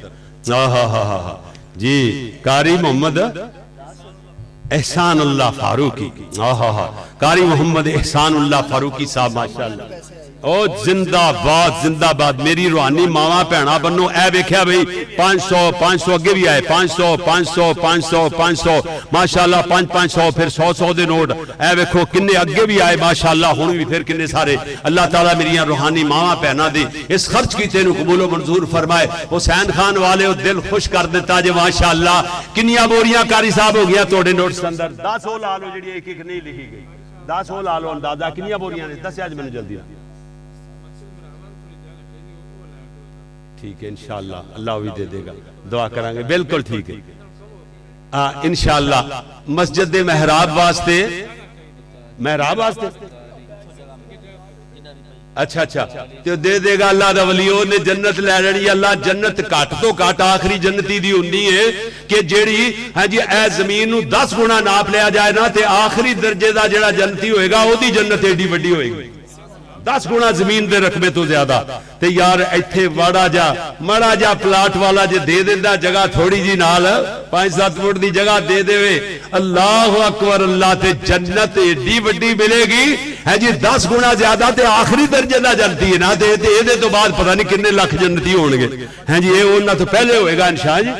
ہاں جی۔ قاری محمد احسان اللہ فاروقی قاری محمد احسان اللہ فاروقی صاحب ماشاءاللہ او زندہ باد میری روحانی ماواں بھੈਣਾਂ بنو اے ویکھیا بھئی 500 اگے بھی آئے 500 ماشاءاللہ 500 پھر 100 دے نوٹ اے ویکھو کنے اگے بھی آئے ماشاءاللہ ہن بھی پھر کنے سارے اللہ تعالیٰ میریاں روحانی ماواں بھੈਣਾਂ دی اس خرچ کیتے نو قبول و منظور فرمائے حسین خان والے او دل خوش کر دیتا جے ماشاءاللہ کنیاں بوریاں قاری صاحب ہو گیا توڑے نوٹس اندر 10 ہو لا لو جڑی ایک ایک نہیں لکھی گئی 10 ہو لا لو اندازہ کنیاں بوریاں نے دسیا اج مینوں جلدی ٹھیک ہے انشاءاللہ اللہ بھی دے دے گا دعا کریں گے بالکل ٹھیک ہے انشاءاللہ مسجد دے محراب واسطے اچھا تو دے دے گا اللہ دا ولیوں نے جنت لے لینی اللہ جنت کٹ تو کٹ آخری جنتی دی ہونی ہے کہ جیڑی ہاں جی اے زمین نو 10 گنا ناپ لیا جائے نا تے آخری درجے دا جیڑا جنتی ہوئے گا او دی جنت ایڈی وڈی ہوئے گی 10 گنا زمین دے رقبے تو زیادہ تے یار ایتھے مڑا جا پلاٹ والا جے دے دیندا جگہ تھوڑی جی نال 5-7 فٹ دی جگہ دے دے اللہ اکبر اللہ تے جنت ایڈی وڈی ملے گی ہے جی 10 گنا زیادہ تے آخری درجے دا جنتی ہے نا تے دے تو بعد پتہ نہیں کنے لاکھ جنتی ہون گے ہیں جی اے انہاں تو پہلے ہوئے گا انشاءاللہ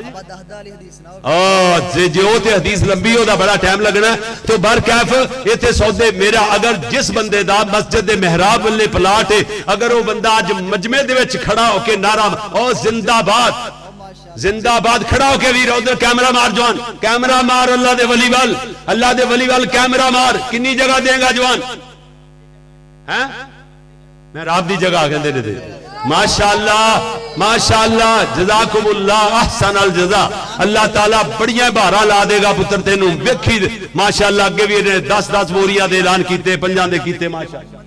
جی جی وہ تے حدیث لمبی ہو دا بڑا ٹائم لگنا تو برکیف ایتھے سودے میرا اگر جس بندے دا مسجد دے محراب والے پلاٹ ہے اگر وہ بندہ اج مجمع دے وچ کھڑا ہو کے نعرہ او زندہ باد کھڑا ہو کے ویر ادھر کیمرہ مار جوان کیمرہ مار اللہ دے ولی وال کیمرہ مار کنی جگہ دیں گا جوان ہیں محراب دی جگہ کہندے نے ماشاءاللہ جزاکم اللہ احسن الجزا اللہ تعالیٰ بڑیاں بہاراں لا دے گا پتر تینوں ویکھی ماشاءاللہ اگے بھی 10 بوریاں دے اعلان کیتے 5 دے کیتے ماشاءاللہ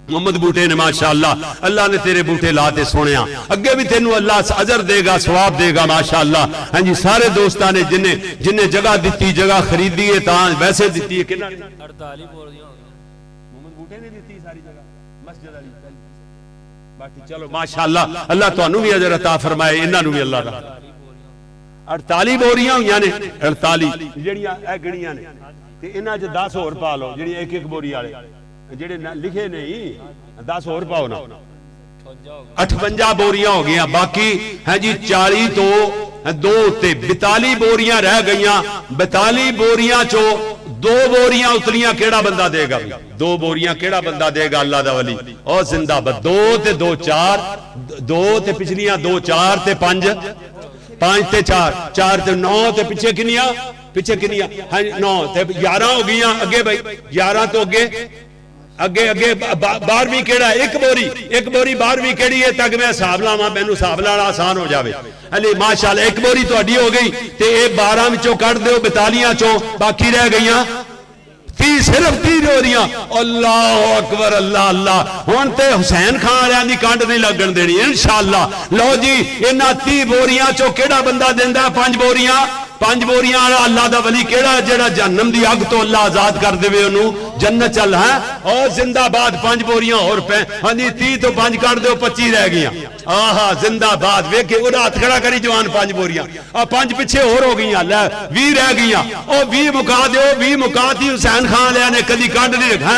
محمد بوٹے نے ماشاءاللہ اللہ نے تیرے بوٹے لاتے سونیا اگے بھی تینوں اللہ اجر دے گا ثواب دے گا ماشاءاللہ ہاں جی سارے دوستاں نے جنہیں جگہ دتی جگہ خریدی ہے تاں ویسے دتی ہے کنا 48 بوریاں محمد بوٹے نے دتی ساری جگہ مسجد والی باقی چلو ماشاءاللہ اللہ تانوں بھی اجر عطا فرمائے انہاں نوں بھی اللہ دا 48 بوریاں ہویاں نے 48 جڑیاں اے گڑیاں نے تے انہاں چ 10 اور پا لو جڑی ایک ایک بوری والے جڑے لکھے نہیں 10 اور پاؤ نا 58 بوریاں ہو گیا باقی ہے جی 40 تو 2 تے 42 بوریاں رہ گئیاں 42 بوریاں چو 2 بوریاں اتریاں کیڑا بندہ دے گا 2 بوریاں کیڑا بندہ دے گا اللہ دا ولی او زندہ باد 2 تے 2 4 2 تے پچھلیاں 2 4 تے 5 تے 4 تے 9 تے پیچھے کنیاں 9 تے 11 ہو گئیاں اگے بھائی 11 تو اگے 12ویں کیڑا ایک بوری 12ویں کیڑی ہے تک میں حساب لاواں مینوں حساب لانا آسان ہو جاوے علی ماشاءاللہ ایک بوری تہاڈی ہو گئی تے اے 12 وچوں کٹ دیو 42 چوں باقی رہ گئیاں 30 صرف 30 بوریاں اللہ اکبر اللہ ہن تے حسین خان والےاں دی کانڈ نہیں لگن دینی انشاءاللہ لو جی انہاں 30 بوریاں چوں کیڑا بندہ دیندا 5 بوریاں والا اللہ دا ولی کیڑا جڑا جہنم دی اگ تو اللہ آزاد کر دے انہوں جنت چل ہے اور زندہ باد 5 بوریاں اور پہ ہاں جی 30 تو 5 کر دیو 25 رہ گیا آہا زندہ باد ویکھے وہ ہاتھ کھڑا کری جوان 5 بوریاں اور 5 پیچھے اور ہو گئیاں لے 20 رہ گئیاں اور 20 مکا دیو 20 مکا دی حسین خان لیا نے کدی کڈ نہیں رکھا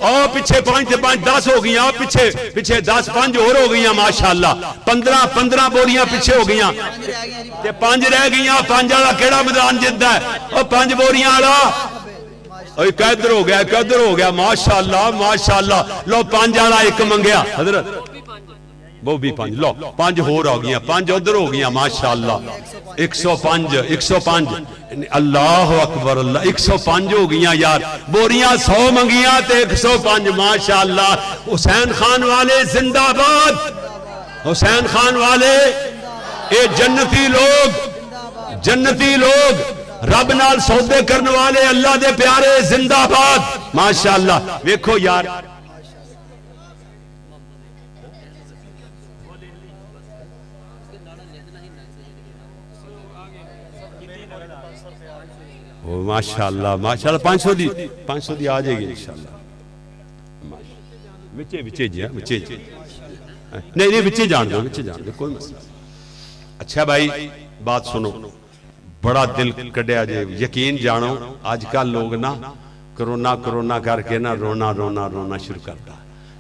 اور پیچھے 5 تے 5 10 ہو گئیاں پیچھے 10 5 اور ہو گئیاں ماشاءاللہ 15 بوریاں پیچھے ہو گئیاں تے 5 رہ گئیاں 5 والا کیڑا میدان جیتدا ہے اور 5 بوریاں والا اوے قدر ہو گیا ماشاءاللہ لو 5 والا ایک منگیا حضرت وہ بھی 5 لو 5 ہور ہو گیا 5 ادھر ہو گیا ماشاءاللہ 105 اللہ اکبر اللہ 105 ہو گیا یار بوریاں 100 منگیاں تے 105 ماشاءاللہ حسین خان والے زندہ باد حسین خان والے اے جنتی لوگ رب نال سودے کرنے والے اللہ دے پیارے زندہ باد ماشاءاللہ ویکھو یار ماشاءاللہ 500 دی آ جائے گی انشاءاللہ وچے جی نہیں وچے جان دو کوئی مسئلہ اچھا بھائی بات سنو بڑا دل کڈیا جے یقین جانو آج کل لوگ نا کرونا کر کے نا رونا شروع کرتا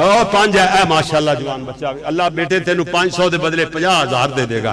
ਉਹ 5 ਹੈ ਇਹ ਮਾਸ਼ਾਅੱਲਾ ਜਵਾਨ ਬੱਚਾ ਅੱਲਾਹ ਬੇਟੇ ਤੈਨੂੰ 500 ਦੇ ਬਦਲੇ 50,000 ਦੇ ਦੇਗਾ